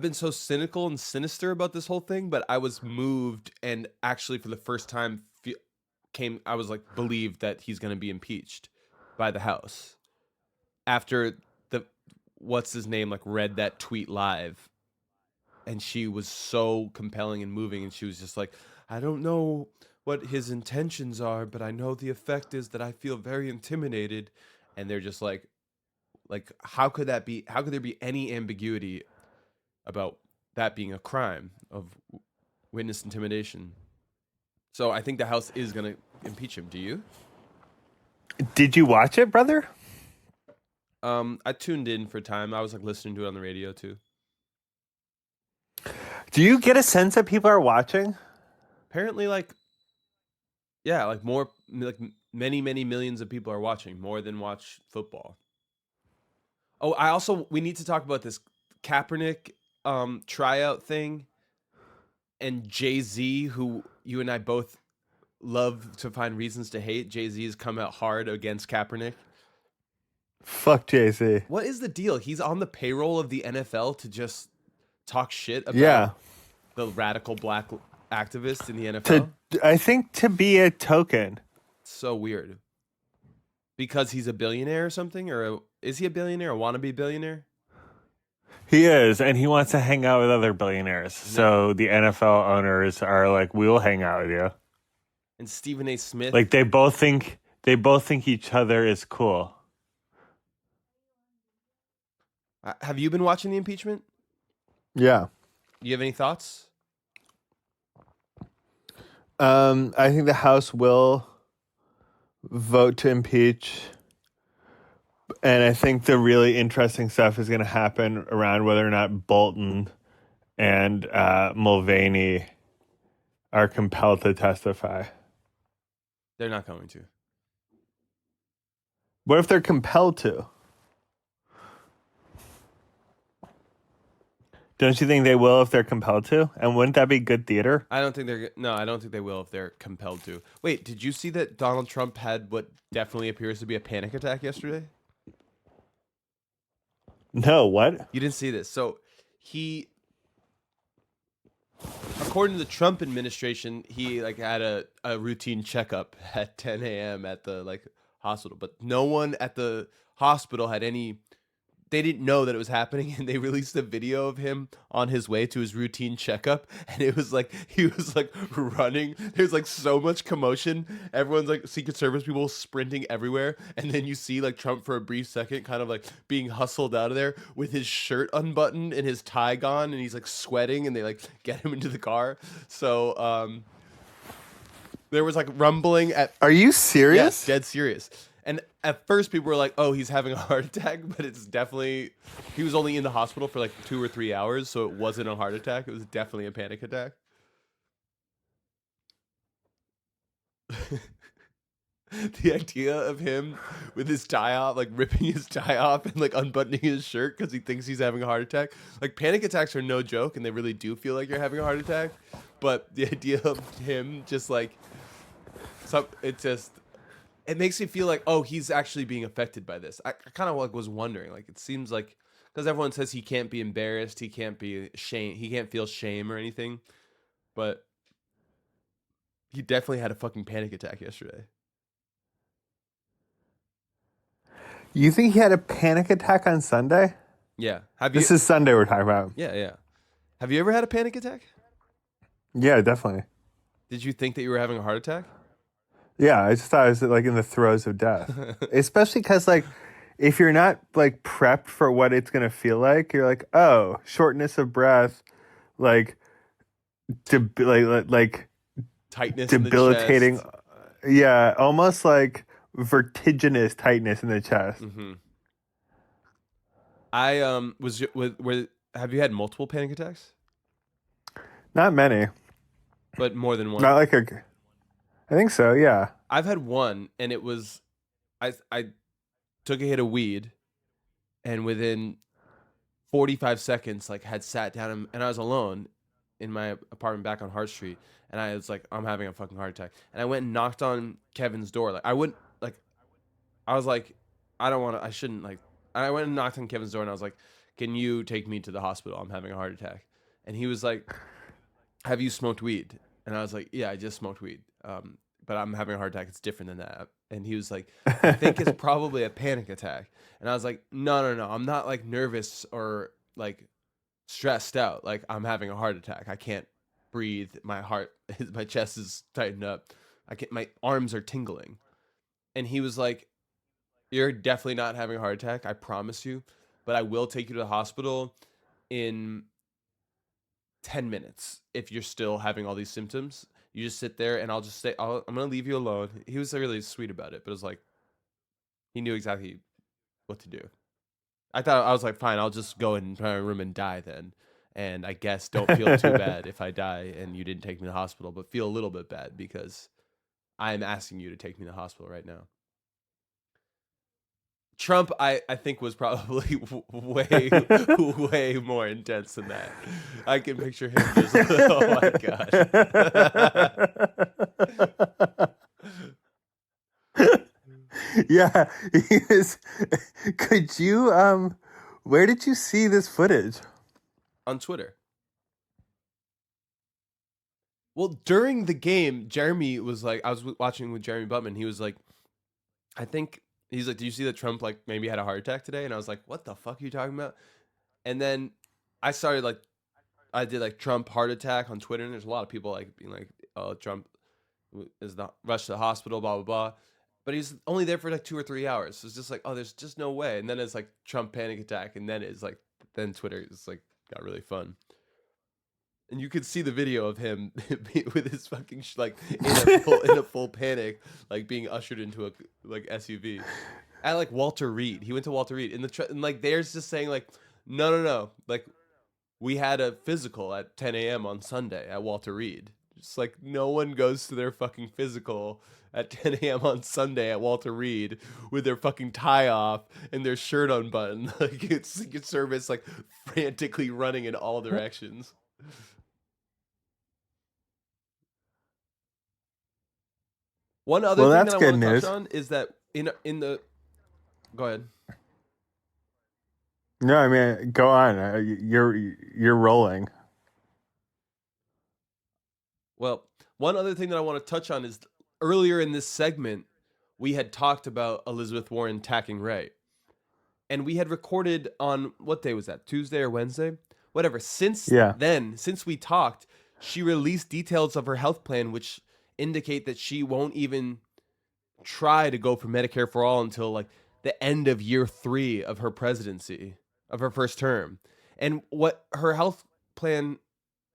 been so cynical and sinister about this whole thing, but I was moved and actually for the first time I was like believed that he's going to be impeached by the House after what's his name like read that tweet live, and she was so compelling and moving, and she was just like, I don't know what his intentions are, but I know the effect is that I feel very intimidated. And they're just like how could that be? How could there be any ambiguity about that being a crime of witness intimidation? So I think the House is going to impeach him. Do you? Did you watch it, brother? I tuned in for time. I was like listening to it on the radio too. Do you get a sense that people are watching? Apparently, like more, like many millions of people are watching, more than watch football. Oh, we need to talk about this Kaepernick tryout thing, and Jay-Z, who you and I both love to find reasons to hate. Jay-Z has come out hard against Kaepernick. Fuck Jay-Z. What is the deal? He's on the payroll of the NFL to just talk shit about the radical black activist in the NFL? I think to be a token. So weird. Because he's a billionaire or something? Is he a billionaire? A wannabe billionaire? He is, and he wants to hang out with other billionaires. So the NFL owners are like, "We'll hang out with you." And Stephen A. Smith. Like they both think each other is cool. Have you been watching the impeachment? Yeah. Do you have any thoughts? I think the House will vote to impeach. And I think the really interesting stuff is going to happen around whether or not Bolton and Mulvaney are compelled to testify. They're not going to. What if they're compelled to? Don't you think they will if they're compelled to? And wouldn't that be good theater? I don't think they will if they're compelled to. Wait, did you see that Donald Trump had what definitely appears to be a panic attack yesterday? No, what? You didn't see this. So he, according to the Trump administration, he like had a routine checkup at 10 a.m. at the hospital, but no one at the hospital had any. They didn't know that it was happening, and they released a video of him on his way to his routine checkup, and it was like he was like running. There's like so much commotion. Everyone's like Secret Service people sprinting everywhere, and then you see like Trump for a brief second, kind of like being hustled out of there with his shirt unbuttoned and his tie gone, and he's like sweating, and they like get him into the car. So there was like rumbling at. Are you serious? Yes, dead serious. And at first, people were like, "Oh, he's having a heart attack," but it's definitely he was only in the hospital for like 2 or 3 hours, so it wasn't a heart attack. It was definitely a panic attack. The idea of him with his tie off, like ripping his tie off and like unbuttoning his shirt because he thinks he's having a heart attack. Like panic attacks are no joke, and they really do feel like you're having a heart attack. But the idea of him just like, it makes me feel like, oh, he's actually being affected by this. I kind of like was wondering, like it seems like because everyone says he can't be embarrassed, he can't be shame, he can't feel shame or anything, but he definitely had a fucking panic attack yesterday. You think he had a panic attack on Sunday? Yeah. This is Sunday we're talking about. Yeah. Have you ever had a panic attack? Yeah, definitely. Did you think that you were having a heart attack? Yeah, I just thought I was like in the throes of death. Especially because like if you're not like prepped for what it's gonna feel like, you're like, oh, shortness of breath, like Tightness, debilitating. in the chest. Yeah, almost like vertiginous tightness in the chest. Mm-hmm. I have you had multiple panic attacks? Not many. But more than one. Not like I think so, yeah. I've had one, and it was I took a hit of weed, and within 45 seconds, like had sat down and I was alone in my apartment back on Hart Street, and I was like, I'm having a fucking heart attack. And I went and knocked on Kevin's door. Like I was like, I shouldn't like. And I went and knocked on Kevin's door, and I was like, can you take me to the hospital? I'm having a heart attack. And he was like, have you smoked weed? And I was like, yeah, I just smoked weed. But I'm having a heart attack. It's different than that. And he was like, I think it's probably a panic attack. And I was like, no. I'm not like nervous or like stressed out. Like I'm having a heart attack. I can't breathe. My chest is tightened up. My arms are tingling. And he was like, you're definitely not having a heart attack. I promise you. But I will take you to the hospital in 10 minutes if you're still having all these symptoms. You just sit there, and I'll just stay. I'm gonna leave you alone. He was really sweet about it, but it was like he knew exactly what to do. I was like, fine, I'll just go in my room and die then. And I guess don't feel too bad if I die and you didn't take me to the hospital, but feel a little bit bad because I'm asking you to take me to the hospital right now. Trump, I think, was probably way more intense than that. I can picture him just, oh my gosh. Yeah, he is. Could you, where did you see this footage? On Twitter. Well, during the game, Jeremy was like, I was watching with Jeremy Buttman. He was like, I think he's like, "Do you see that Trump like maybe had a heart attack today?" And I was like, "What the fuck are you talking about?" And then I started like, I did like Trump heart attack on Twitter, and there's a lot of people like being like, "Oh, Trump is not rushed to the hospital, blah blah blah." But he's only there for like 2 or 3 hours. So it's just like, oh, there's just no way. And then it's like Trump panic attack, and then it's like, then Twitter is like got really fun. And you could see the video of him with his fucking like in a full panic, like being ushered into a like SUV at like Walter Reed. He went to Walter Reed and like there's just saying like no, like we had a physical at 10 a.m. on Sunday at Walter Reed. Just like no one goes to their fucking physical at 10 a.m. on Sunday at Walter Reed with their fucking tie off and their shirt unbuttoned. Like it's Secret Service like frantically running in all directions. One other Well, thing that's that I good want to touch news. on is that in the go ahead. No, I mean, go on. You're rolling. Well, one other thing that I want to touch on is earlier in this segment we had talked about Elizabeth Warren attacking Ray. And we had recorded on what day was that? Tuesday or Wednesday? Whatever. Since then, since we talked, she released details of her health plan which indicate that she won't even try to go for Medicare for all until like the end of year 3 of her presidency, of her first term. And what her health plan,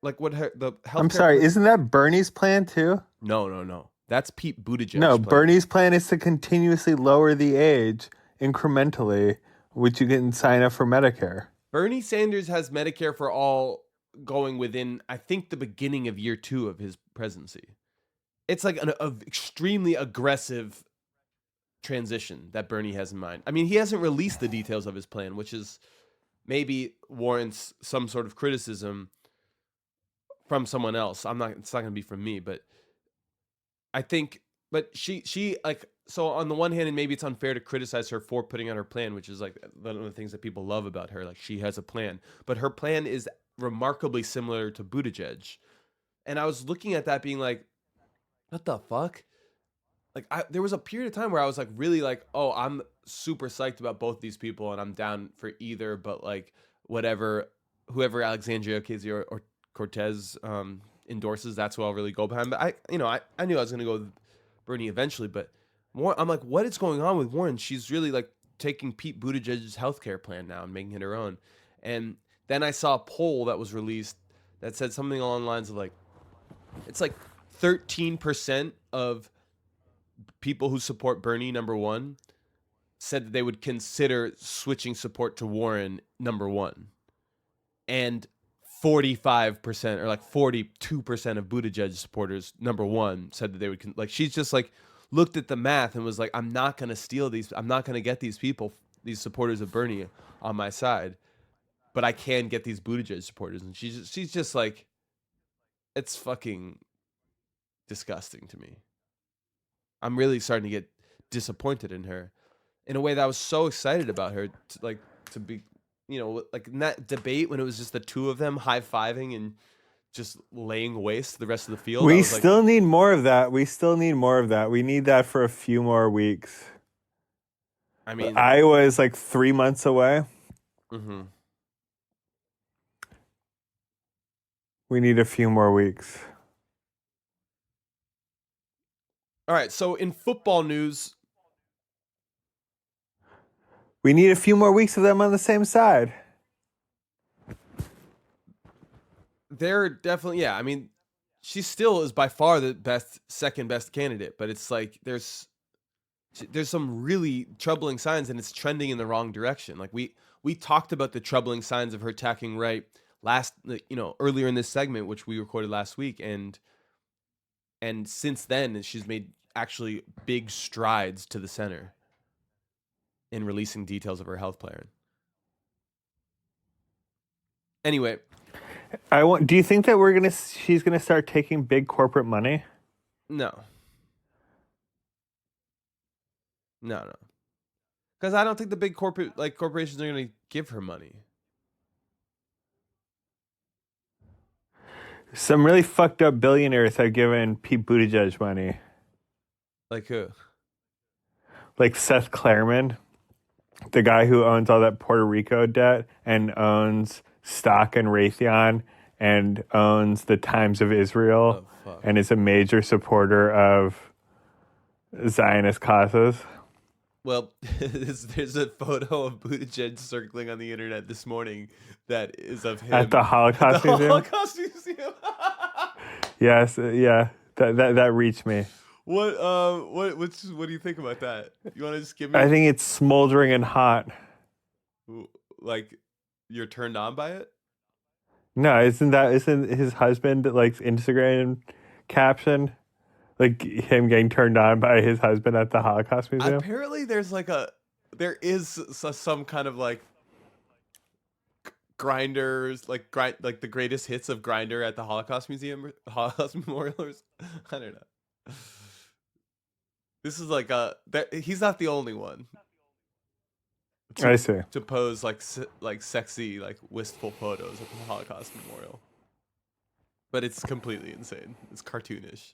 like what the health. I'm sorry, isn't that Bernie's plan too? No. That's Pete Buttigieg's No, plan. Bernie's plan is to continuously lower the age incrementally, which you can sign up for Medicare. Bernie Sanders has Medicare for all going within, I think, the beginning of year 2 of his presidency. It's like an extremely aggressive transition that Bernie has in mind. I mean, he hasn't released the details of his plan, which is maybe warrants some sort of criticism from someone else. It's not going to be from me, but I think, but she like, so on the one hand, and maybe it's unfair to criticize her for putting out her plan, which is like one of the things that people love about her. Like she has a plan, but her plan is remarkably similar to Buttigieg. And I was looking at that being like, what the fuck? Like there was a period of time where I was like really like, oh, I'm super psyched about both these people and I'm down for either, but like whoever Alexandria Ocasio or Cortez endorses, that's who I'll really go behind. But I knew I was gonna go with Bernie eventually, but I'm like, what is going on with Warren? She's really like taking Pete Buttigieg's healthcare plan now and making it her own. And then I saw a poll that was released that said something along the lines of like, it's like 13% of people who support Bernie, number one, said that they would consider switching support to Warren, number one. And 45% or like 42% of Buttigieg supporters, number one, said that they would, like, she's just like looked at the math and was like, I'm not going to steal these. I'm not going to get these people, these supporters of Bernie on my side, but I can get these Buttigieg supporters. And she's just like, it's fucking disgusting to me. I'm really starting to get disappointed in her in a way that I was so excited about her to be, you know, like in that debate when it was just the two of them high-fiving and just laying waste the rest of the field. We still need more of that. We need that for a few more weeks. I mean, Iowa is like 3 months away. Mm-hmm. We need a few more weeks. All right, so in football news, we need a few more weeks of them on the same side. they're definitely, yeah. I mean, she still is by far the second best candidate, but it's like there's some really troubling signs, and it's trending in the wrong direction. Like we talked about the troubling signs of her attacking right earlier in this segment, which we recorded last week, and since then she's made actually big strides to the center in releasing details of her health plan. Anyway, do you think that she's gonna start taking big corporate money? No. Because I don't think the big corporations are going to give her money. Some really fucked up billionaires have given Pete Buttigieg money. Like who? Like Seth Klarman, the guy who owns all that Puerto Rico debt and owns stock in Raytheon and owns the Times of Israel and is a major supporter of Zionist causes. Well, there's a photo of Buttigieg circling on the internet this morning that is of him At the Holocaust Museum? Holocaust Museum. Yes, yeah, that reached me. What do you think about that? You want to just give me? I think it's smoldering and hot. Like you're turned on by it? No, isn't his husband like Instagram caption? Like him getting turned on by his husband at the Holocaust Museum? Apparently there is some kind of like grinders like the greatest hits of Grinder at the Holocaust Holocaust Memorial. I don't know. This is like he's not the only one. I see. To pose like sexy like wistful photos at the Holocaust Memorial. But it's completely insane. It's cartoonish.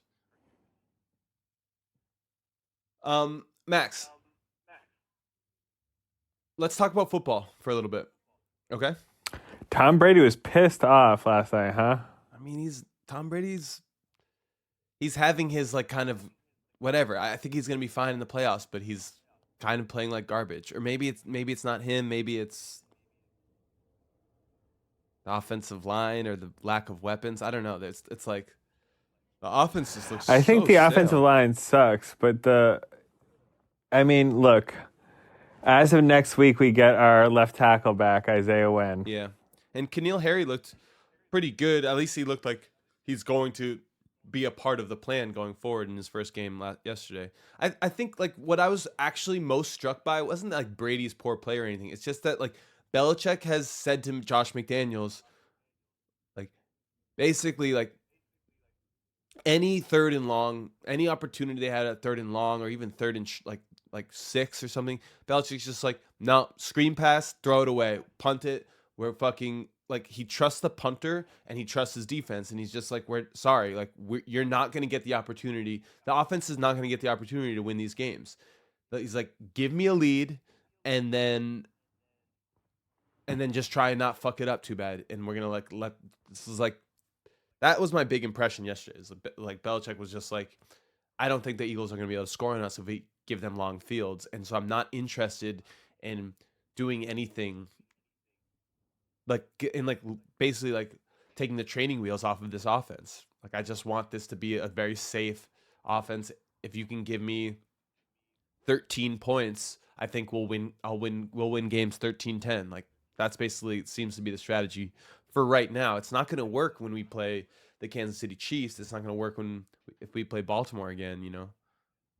Max, let's talk about football for a little bit. Okay? Tom Brady was pissed off last night, huh? I mean, Tom Brady's having his like kind of whatever. I think he's going to be fine in the playoffs, but he's kind of playing like garbage. Or maybe it's not him, maybe it's the offensive line or the lack of weapons. I don't know. It's like the offense just looks I think so the stale. offensive line sucks, but look, as of next week, we get our left tackle back, Isaiah Wynn. Yeah. And Keneal Harry looked pretty good. At least he looked like he's going to be a part of the plan going forward in his first game yesterday. I think like what I was actually most struck by wasn't like Brady's poor play or anything. It's just that like Belichick has said to Josh McDaniels, like basically like any third and long, any opportunity they had at third and long or even third and like 6 or something, Belichick's just like, no, screen pass, throw it away, punt it. We're fucking like he trusts the punter and he trusts his defense and he's just like, you're not going to get the opportunity. The offense is not going to get the opportunity to win these games. But he's like, give me a lead and then just try and not fuck it up too bad. And we're going to that was my big impression yesterday. Is like Belichick was just like, I don't think the Eagles are going to be able to score on us if we give them long fields. And so I'm not interested in doing anything basically like taking the training wheels off of this offense. Like I just want this to be a very safe offense. If you can give me 13 points, I think we'll win games 13-10. Like that's basically seems to be the strategy for right now. It's not going to work when we play the Kansas City Chiefs. It's not going to work if we play Baltimore again, you know.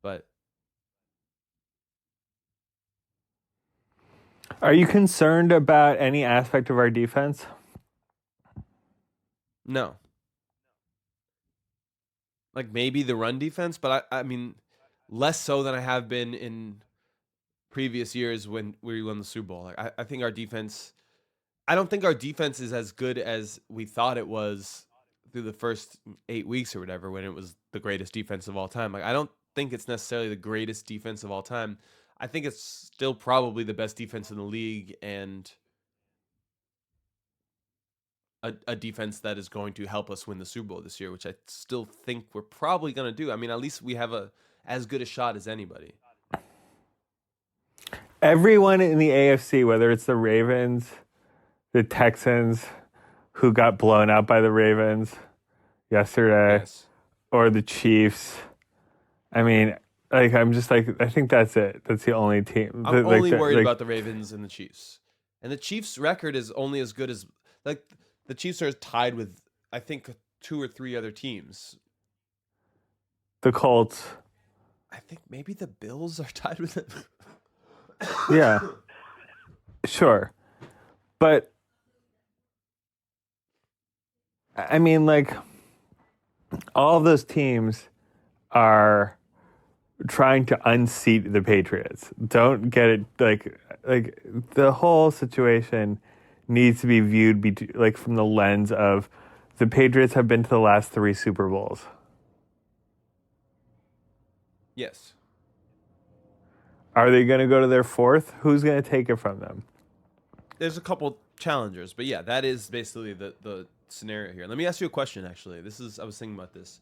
But are you concerned about any aspect of our defense? no. Like maybe the run defense, but I mean less so than I have been in previous years when we won the Super Bowl. Like I think our defense I don't think our defense is as good as we thought it was through the first 8 weeks or whatever when it was the greatest defense of all time. Like I don't think it's necessarily the greatest defense of all time. I think it's still probably the best defense in the league and a defense that is going to help us win the Super Bowl this year, which I still think we're probably going to do. I mean, at least we have as good a shot as anybody. Everyone in the AFC, whether it's the Ravens, the Texans, who got blown out by the Ravens yesterday, Yes. or the Chiefs. I mean, like I'm just like I think that's it. That's the only team. I'm only worried about the Ravens and the Chiefs. And the Chiefs' record is only as good as like the Chiefs are tied with I think 2 or 3 other teams. the Colts. I think maybe the Bills are tied with them. Yeah, sure, but I mean, like all of those teams are trying to unseat the Patriots. Don't get it like the whole situation needs to be viewed like from the lens of the Patriots have been to the last 3 Super Bowls. Yes. Are they going to go to their 4th? Who's going to take it from them? There's a couple challengers, but yeah, that is basically the scenario here. Let me ask you a question, actually. I was thinking about this.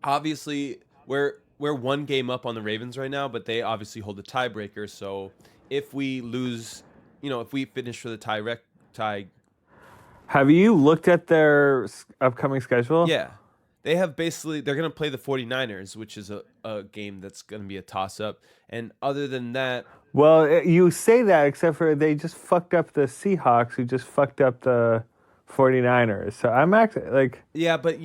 Obviously, we're 1 game up on the Ravens right now, but they obviously hold the tiebreaker. So if we lose, if we finish for the tie, Have you looked at their upcoming schedule? yeah, they have they're going to play the 49ers, which is a game that's going to be a toss-up. And other than that, Well, you say that, except for they just fucked up the Seahawks, who just fucked up the 49ers. So I'm actually like... yeah, but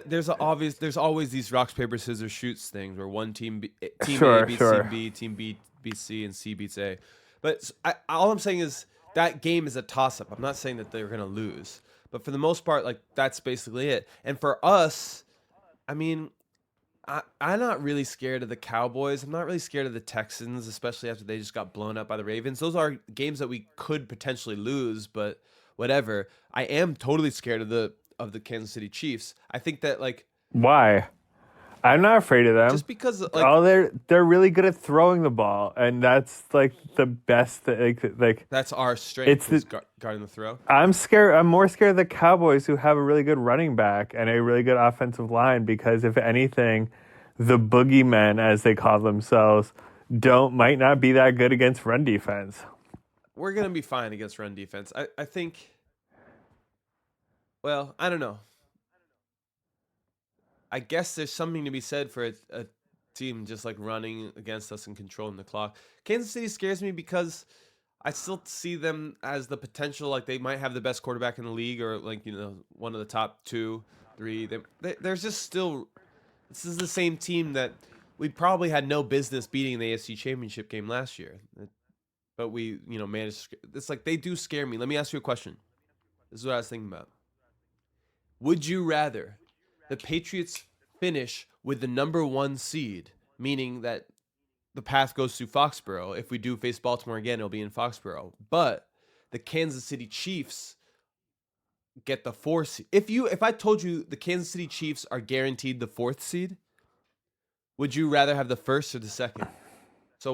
there's always these rocks, paper, scissors, shoots things where one team Sure, A beats sure. team B, team B beats C, and C beats A. But all I'm saying is that game is a toss-up. I'm not saying that they're going to lose. But for the most part, like, that's basically it. And for us, I mean, I'm not really scared of the Cowboys. I'm not really scared of the Texans, especially after they just got blown up by the Ravens. Those are games that we could potentially lose, but whatever. I am totally scared of the Kansas City Chiefs. I think that, like, Why? I'm not afraid of them. just because, like, they're really good at throwing the ball, and that's like the best. Like that's our strength, it's guarding the throw. I'm scared. I'm more scared of the Cowboys, who have a really good running back and a really good offensive line. Because if anything, the boogeymen, as they call themselves, might not be that good against run defense. We're gonna be fine against run defense. I think. Well, I don't know. I guess there's something to be said for a team just like running against us and controlling the clock. Kansas City scares me because I still see them as the potential, like they might have the best quarterback in the league, or like one of the top 2, 3. There's just still, this is the same team that we probably had no business beating in the AFC Championship game last year, but we managed. It's like they do scare me. Let me ask you a question. This is what I was thinking about. Would you rather the Patriots finish with the number 1 seed, meaning that the path goes through Foxborough? If we do face Baltimore again, it'll be in Foxborough. But the Kansas City Chiefs get the 4th seed. If I told you the Kansas City Chiefs are guaranteed the 4th seed, would you rather have the 1st or the 2nd? So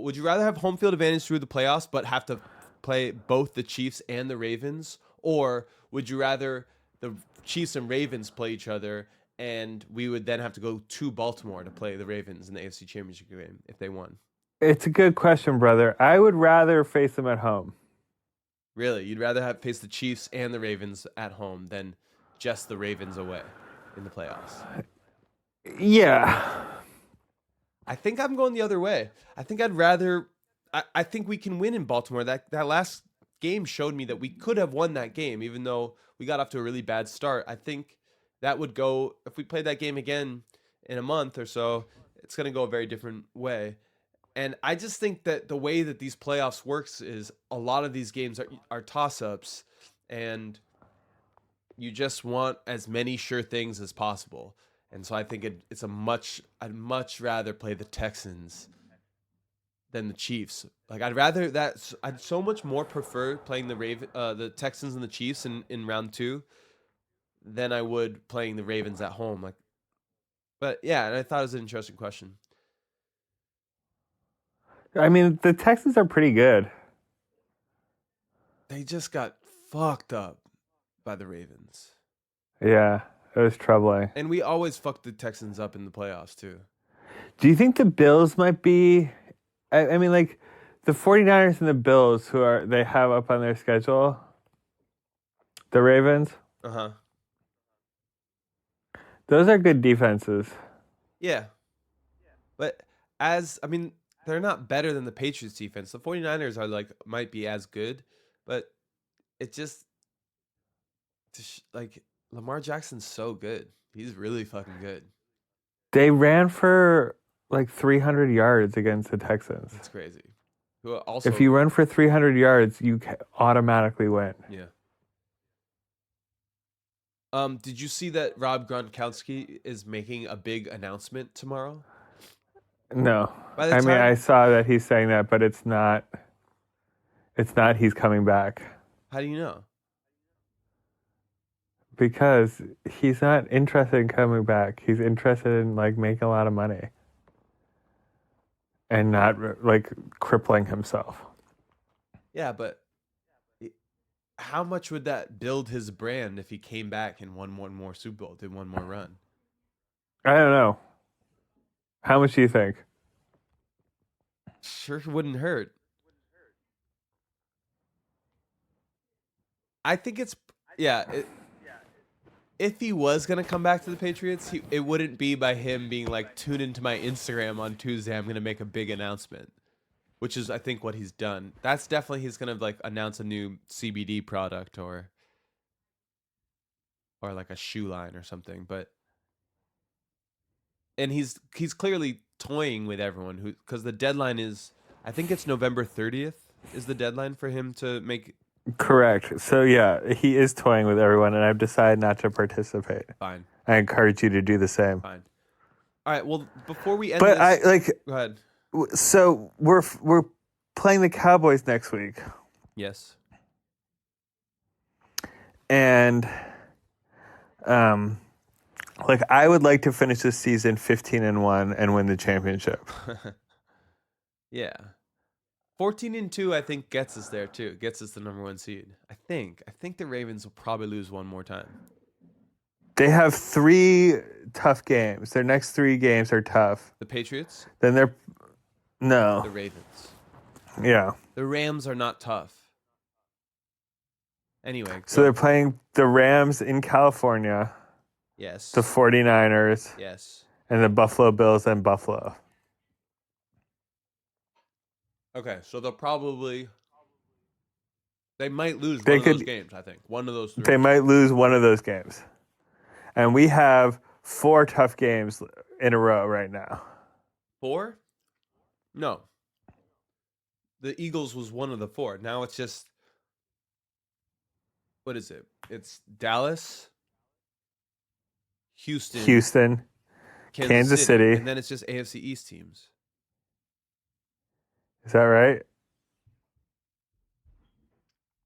would you rather have home field advantage through the playoffs, but have to play both the Chiefs and the Ravens, or would you rather the Chiefs and Ravens play each other, and we would then have to go to Baltimore to play the Ravens in the AFC Championship game if they won? It's a good question, brother. I would rather face them at home. Really? You'd rather face the Chiefs and the Ravens at home than just the Ravens away in the playoffs? Yeah. I think I'm going the other way. I think I'd rather... I think we can win in Baltimore. That last game showed me that we could have won that game, even though we got off to a really bad start. I think that would go, if we played that game again in a month or so, it's going to go a very different way. And I just think that the way that these playoffs works is a lot of these games are toss-ups, and you just want as many sure things as possible. And so I think I'd much rather play the Texans than the Chiefs. Like I'd so much more prefer playing the Texans and the Chiefs in round 2 than I would playing the Ravens at home. But yeah, and I thought it was an interesting question. I mean, the Texans are pretty good. They just got fucked up by the Ravens. Yeah, it was troubling. And we always fucked the Texans up in the playoffs too. Do you think the Bills might be... I mean, like, the 49ers and the Bills, they have up on their schedule, the Ravens, Uh-huh. those are good defenses. Yeah. But they're not better than the Patriots defense. The 49ers are might be as good, but it just Lamar Jackson's so good. He's really fucking good. They ran for 300 yards against the Texans. That's crazy. Who also, If you run for 300 yards, you automatically win. Yeah. Did you see that Rob Gronkowski is making a big announcement tomorrow? No. By the I mean, time- I saw that he's saying that, but it's not he's coming back. How do you know? Because he's not interested in coming back. He's interested in like making a lot of money. And not like crippling himself. Yeah, but how much would that build his brand if he came back and won one more Super Bowl, did one more run? I don't know. How much do you think? Sure wouldn't hurt. I think it's if he was gonna come back to the Patriots, it wouldn't be by him being like, tune into my Instagram on Tuesday. I'm gonna make a big announcement, which is I think what he's done. That's definitely he's gonna like announce a new CBD product or like a shoe line or something. And he's clearly toying with everyone because the deadline is, I think it's November 30th is the deadline for him to make. Correct. So yeah, he is toying with everyone, and I've decided not to participate. Fine. I encourage you to do the same. Fine. All right. Well, before we end, But this, go ahead. So we're playing the Cowboys next week, Yes. and like I would like to finish this season 15-1 and win the championship. Yeah. 14-2, I think gets us there too. Gets us the number 1 seed. I think the Ravens will probably lose one more time. They have 3 tough games. Their next 3 games are tough. The Patriots? Then The no. Ravens. Yeah. The Rams are not tough. Anyway. So they're playing the Rams in California, Yes. the 49ers, Yes. and the Buffalo Bills in Buffalo. Okay, so they might lose They one of those could- games, I think. One of those 3. They might lose one of those games. And we have 4 tough games in a row right now. 4? No. The Eagles was one of the 4. Now it's just, what is it? It's Dallas, Houston, Kansas City. and then it's just AFC East teams. Is that right?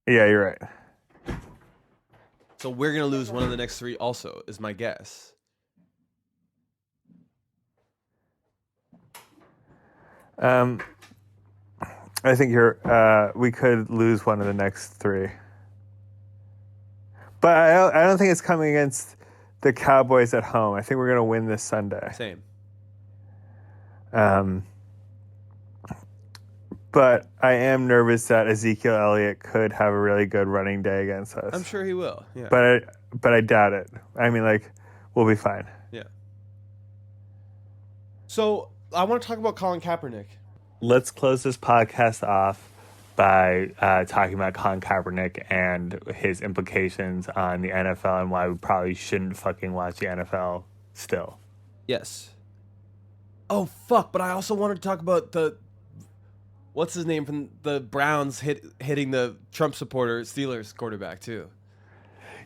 Yeah, you're right. So we're going to lose one of the next 3 also, is my guess. I think we could lose one of the next 3. But I don't think it's coming against the Cowboys at home. I think we're going to win this Sunday. Same. But I am nervous that Ezekiel Elliott could have a really good running day against us. I'm sure he will. Yeah. But I doubt it. I mean, like, we'll be fine. Yeah. So I want to talk about Colin Kaepernick. Let's close this podcast off by talking about Colin Kaepernick and his implications on the NFL and why we probably shouldn't fucking watch the NFL still. Yes. Oh, fuck. But I also wanted to talk about what's his name from the Browns hitting the Trump supporter Steelers quarterback, too.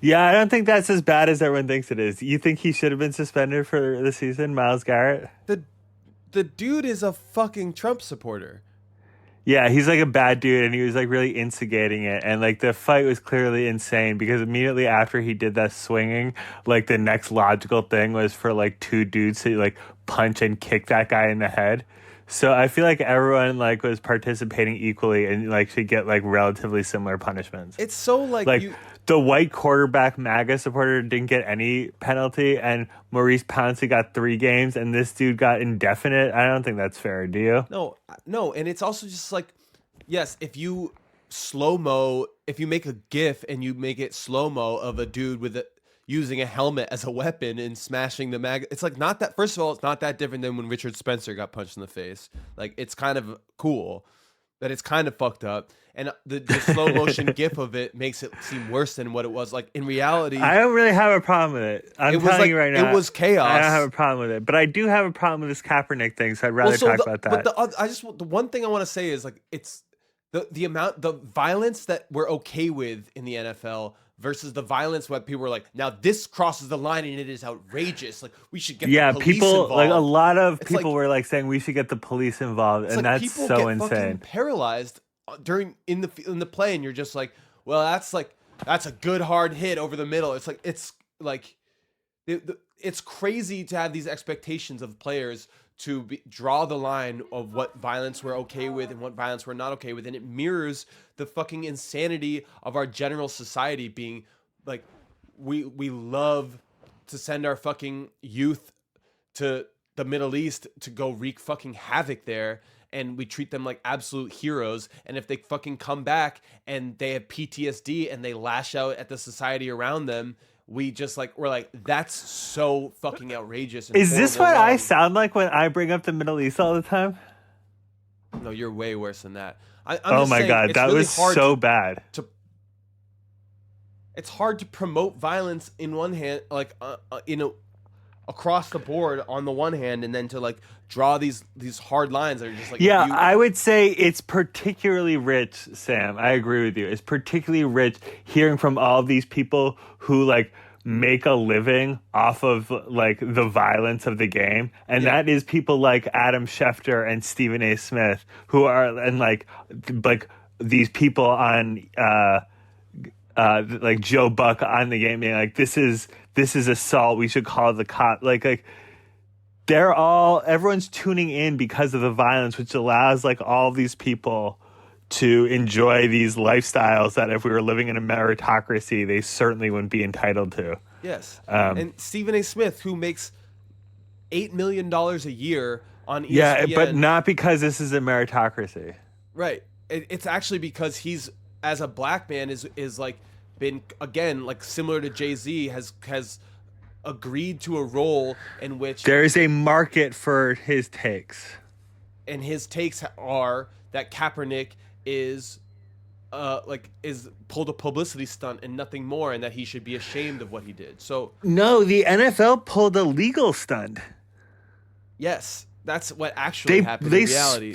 Yeah, I don't think that's as bad as everyone thinks it is. You think he should have been suspended for the season, Myles Garrett? The dude is a fucking Trump supporter. Yeah, he's like a bad dude, and he was like really instigating it. And like the fight was clearly insane because immediately after he did that swinging, like the next logical thing was for like 2 dudes to like punch and kick that guy in the head. So I feel like everyone like was participating equally and like should get like relatively similar punishments. It's so like the white quarterback MAGA supporter didn't get any penalty, and Maurice Pouncey got 3 games, and this dude got indefinite. I don't think that's fair. Do you? No, and it's also just like, yes, if you if you make a GIF and you make it slow-mo of a dude using a helmet as a weapon and smashing the MAGA, it's like not that. First of all, it's not that different than when Richard Spencer got punched in the face. Like it's kind of cool, but it's kind of fucked up. And the slow motion GIF of it makes it seem worse than what it was. Like in reality, I don't really have a problem with it. I'm telling you right now, it was chaos. I don't have a problem with it, but I do have a problem with this Kaepernick thing. So I'd rather talk about that. But the one thing I want to say is like it's the violence that we're okay with in the NFL versus the violence where people were like, now this crosses the line and it is outrageous. Like we should get the police involved. Like a lot of people were like saying we should get the police involved, and that's people so get insane. Fucking paralyzed in the play, and you're just like, well, that's a good hard hit over the middle. It's like it's like it's crazy to have these expectations of players to draw the line of what violence we're okay with and what violence we're not okay with, and it mirrors the fucking insanity of our general society being like, we love to send our fucking youth to the Middle East to go wreak fucking havoc there, and we treat them like absolute heroes, and if they fucking come back and they have PTSD and they lash out at the society around them, we're like, that's so fucking outrageous. And Is this horrible, what I wrong. sound like when I bring up the Middle East all the time? No, you're way worse than that. I'm Oh just my saying, God, it's that really was hard so bad. It's hard to promote violence in one hand, like across the board on the one hand, and then to like draw these hard lines that are just like, Yeah, I would say it's particularly rich, Sam. I agree with you. It's particularly rich hearing from all of these people who like make a living off of like the violence of the game, and that is people like Adam Schefter and Stephen A. Smith, who are, and like these people on like Joe Buck on the game being like, this is assault, we should call the cop. Like everyone's tuning in because of the violence, which allows like all these people to enjoy these lifestyles that if we were living in a meritocracy, they certainly wouldn't be entitled to. Yes. And Stephen A. Smith, who makes $8 million a year on ESPN. Yeah, but not because this is a meritocracy. Right. It's actually because he's, as a black man, is like been, again, like similar to Jay-Z, has agreed to a role in which there is a market for his takes. And his takes are that Kaepernick is pulled a publicity stunt and nothing more, and that he should be ashamed of what he did. So no, the NFL pulled a legal stunt. Yes, that's what actually happened in reality.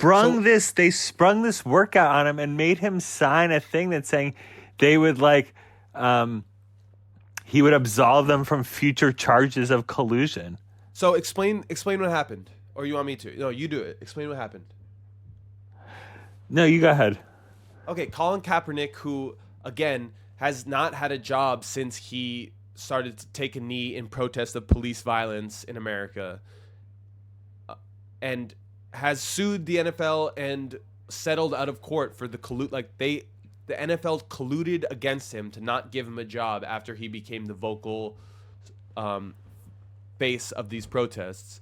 They sprung this workout on him and made him sign a thing that's saying they would like he would absolve them from future charges of collusion. So explain what happened, or you want me to? No, you do it. Explain what happened. No, you go ahead. Okay, Colin Kaepernick, who, again, has not had a job since he started to take a knee in protest of police violence in America, and has sued the NFL and settled out of court for the NFL colluded against him to not give him a job after he became the vocal face of these protests.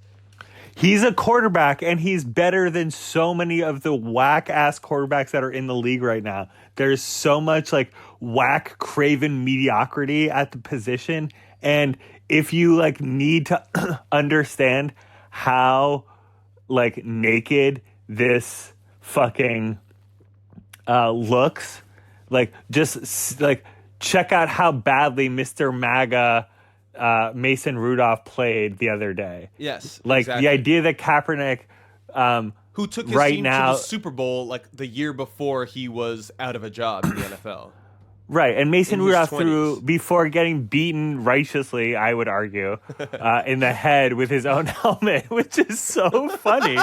He's a quarterback, and he's better than so many of the whack-ass quarterbacks that are in the league right now. There's so much, like, whack, craven mediocrity at the position, and if you, like, need to understand how, like, naked this fucking looks, like, just, like, check out how badly Mr. MAGA Mason Rudolph played the other day. Yes, like exactly. The idea that Kaepernick, who took his right team now, to the Super Bowl like the year before he was out of a job in the NFL. Right, and Mason Rudolph 20s. threw before getting beaten righteously, I would argue, in the head with his own helmet, which is so funny.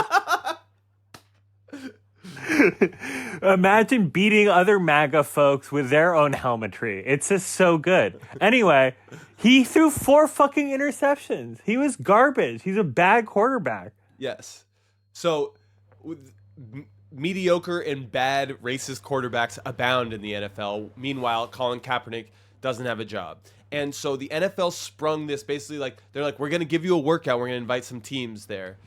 Imagine beating other MAGA folks with their own helmetry. It's just so good. Anyway, he threw 4 fucking interceptions. He was garbage. He's a bad quarterback. Yes. So mediocre and bad racist quarterbacks abound in the NFL. Meanwhile, Colin Kaepernick doesn't have a job. And so the NFL sprung this basically like, they're like, we're going to give you a workout. We're going to invite some teams there.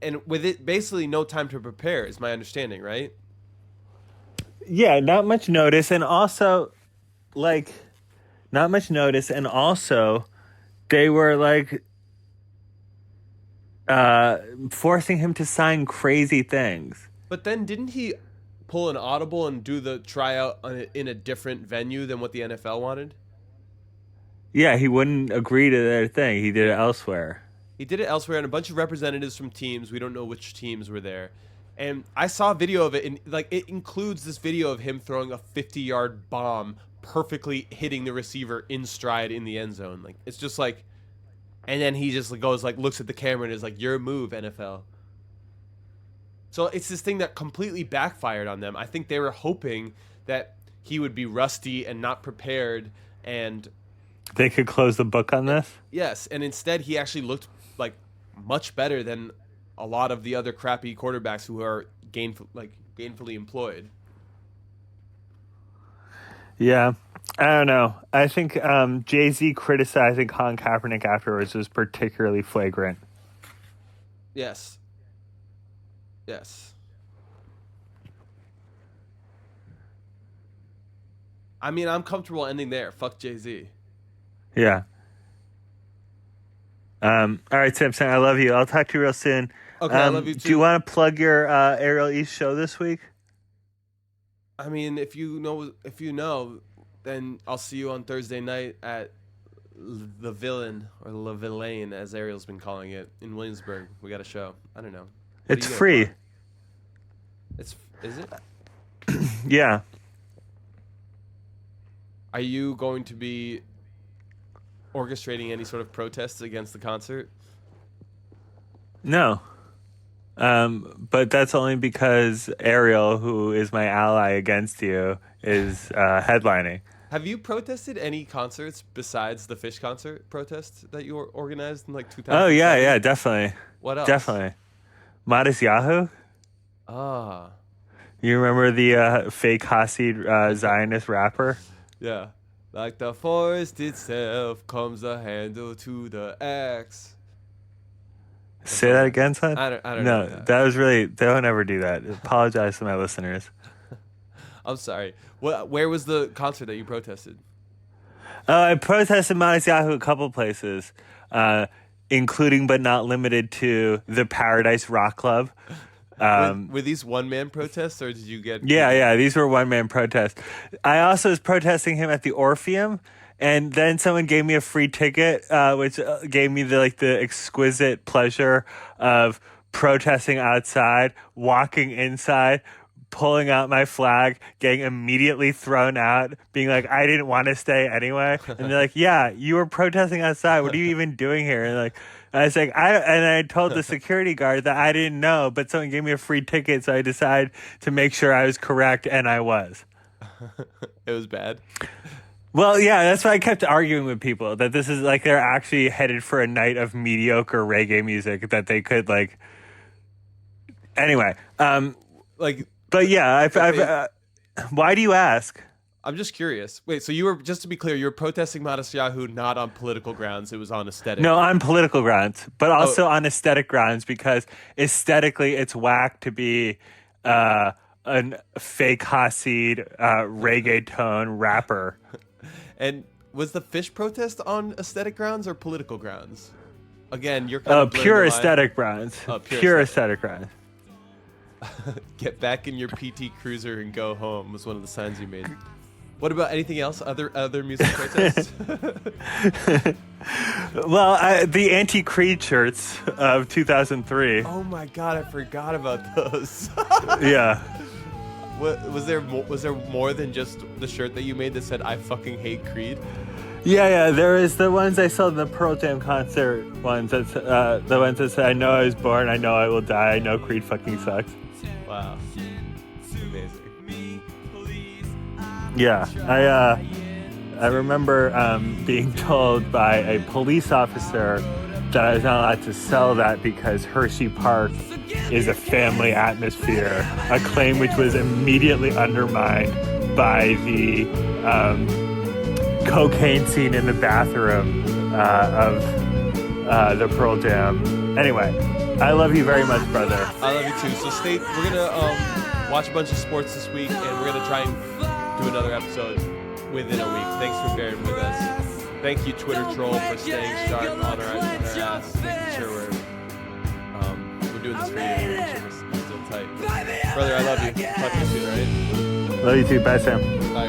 And with it basically no time to prepare is my understanding, right? Yeah, not much notice. And also, like, not much notice. And also, they were, like, forcing him to sign crazy things. But then didn't he pull an audible and do the tryout in a different venue than what the NFL wanted? Yeah, he wouldn't agree to their thing. He did it elsewhere. He did it elsewhere, and a bunch of representatives from teams. We don't know which teams were there. And I saw a video of it, and like it includes this video of him throwing a 50-yard bomb, perfectly hitting the receiver in stride in the end zone. Like it's just like, and then he just goes like, looks at the camera and is like, "Your move, NFL." So it's this thing that completely backfired on them. I think they were hoping that he would be rusty and not prepared, and They could close the book on this? Yes, and instead he actually looked like much better than a lot of the other crappy quarterbacks who are gainfully employed. Yeah. I don't know. I think Jay-Z criticizing Colin Kaepernick afterwards was particularly flagrant. Yes. Yes. I mean, I'm comfortable ending there. Fuck Jay-Z. Yeah. All right, Samson, I love you. I'll talk to you real soon. Okay, I love you too. Do you want to plug your Ariel East show this week? I mean, if you know, then I'll see you on Thursday night at the Villain or La Villain, as Ariel's been calling it, in Williamsburg. We got a show. I don't know. It's free. Is it? Yeah. Are you going to be orchestrating any sort of protests against the concert? No. But that's only because Ariel, who is my ally against you, is headlining. Have you protested any concerts besides the Fish concert protest that you organized in like 2000? Oh, yeah, definitely. What else? Definitely. Modest Yahoo? Ah. You remember the fake Hasid Zionist rapper? Yeah. Like the forest itself comes a handle to the axe. Say that again, son? I don't know. know. That was really... Don't ever do that. Apologize to my listeners. I'm sorry. Where was the concert that you protested? I protested Modest Yahoo a couple places, including but not limited to the Paradise Rock Club. Were these one-man protests, or did you get... Yeah, these were one-man protests. I also was protesting him at the Orpheum, and then someone gave me a free ticket, which gave me the exquisite pleasure of protesting outside, walking inside, pulling out my flag, getting immediately thrown out, being like, I didn't want to stay anyway. And they're like, yeah, you were protesting outside. What are you even doing here? And I was like, I told the security guard that I didn't know, but someone gave me a free ticket, so I decided to make sure I was correct, and I was. It was bad. Well, yeah, that's why I kept arguing with people, that this is they're actually headed for a night of mediocre reggae music that they could anyway. But yeah, why do you ask? I'm just curious. Wait, so you were, just to be clear, you were protesting Modest Yahoo not on political grounds. It was on aesthetic. No, on political grounds, but also on aesthetic grounds, because aesthetically it's whack to be a fake Hasid reggaeton rapper. And was the Fish protest on aesthetic grounds or political grounds? Again, you're kind of pure aesthetic grounds. Pure aesthetic grounds. Get back in your PT Cruiser and go home was one of the signs you made. What about anything else? Other music protests? Well, the anti-Creed shirts of 2003. Oh my god, I forgot about those. Yeah. Was there more than just the shirt that you made that said "I fucking hate Creed"? Yeah. There is the ones I saw in the Pearl Jam concert ones. That's the ones that say, "I know I was born. I know I will die. I know Creed fucking sucks." Wow. Amazing. Yeah, I remember being told by a police officer that I was not allowed to sell that because Hershey Park is a family atmosphere, a claim which was immediately undermined by the cocaine scene in the bathroom of the Pearl Jam. Anyway, I love you very much, brother. I love you too. So we're gonna watch a bunch of sports this week, and we're gonna try and do another episode within a week. Thanks for bearing with us. Thank you, Twitter troll, for staying sharp on our ass, making sure we're doing this for you, making sure we're still tight. Brother, I love you. Talk to you soon, all right? Love you too. Bye, Sam. Bye.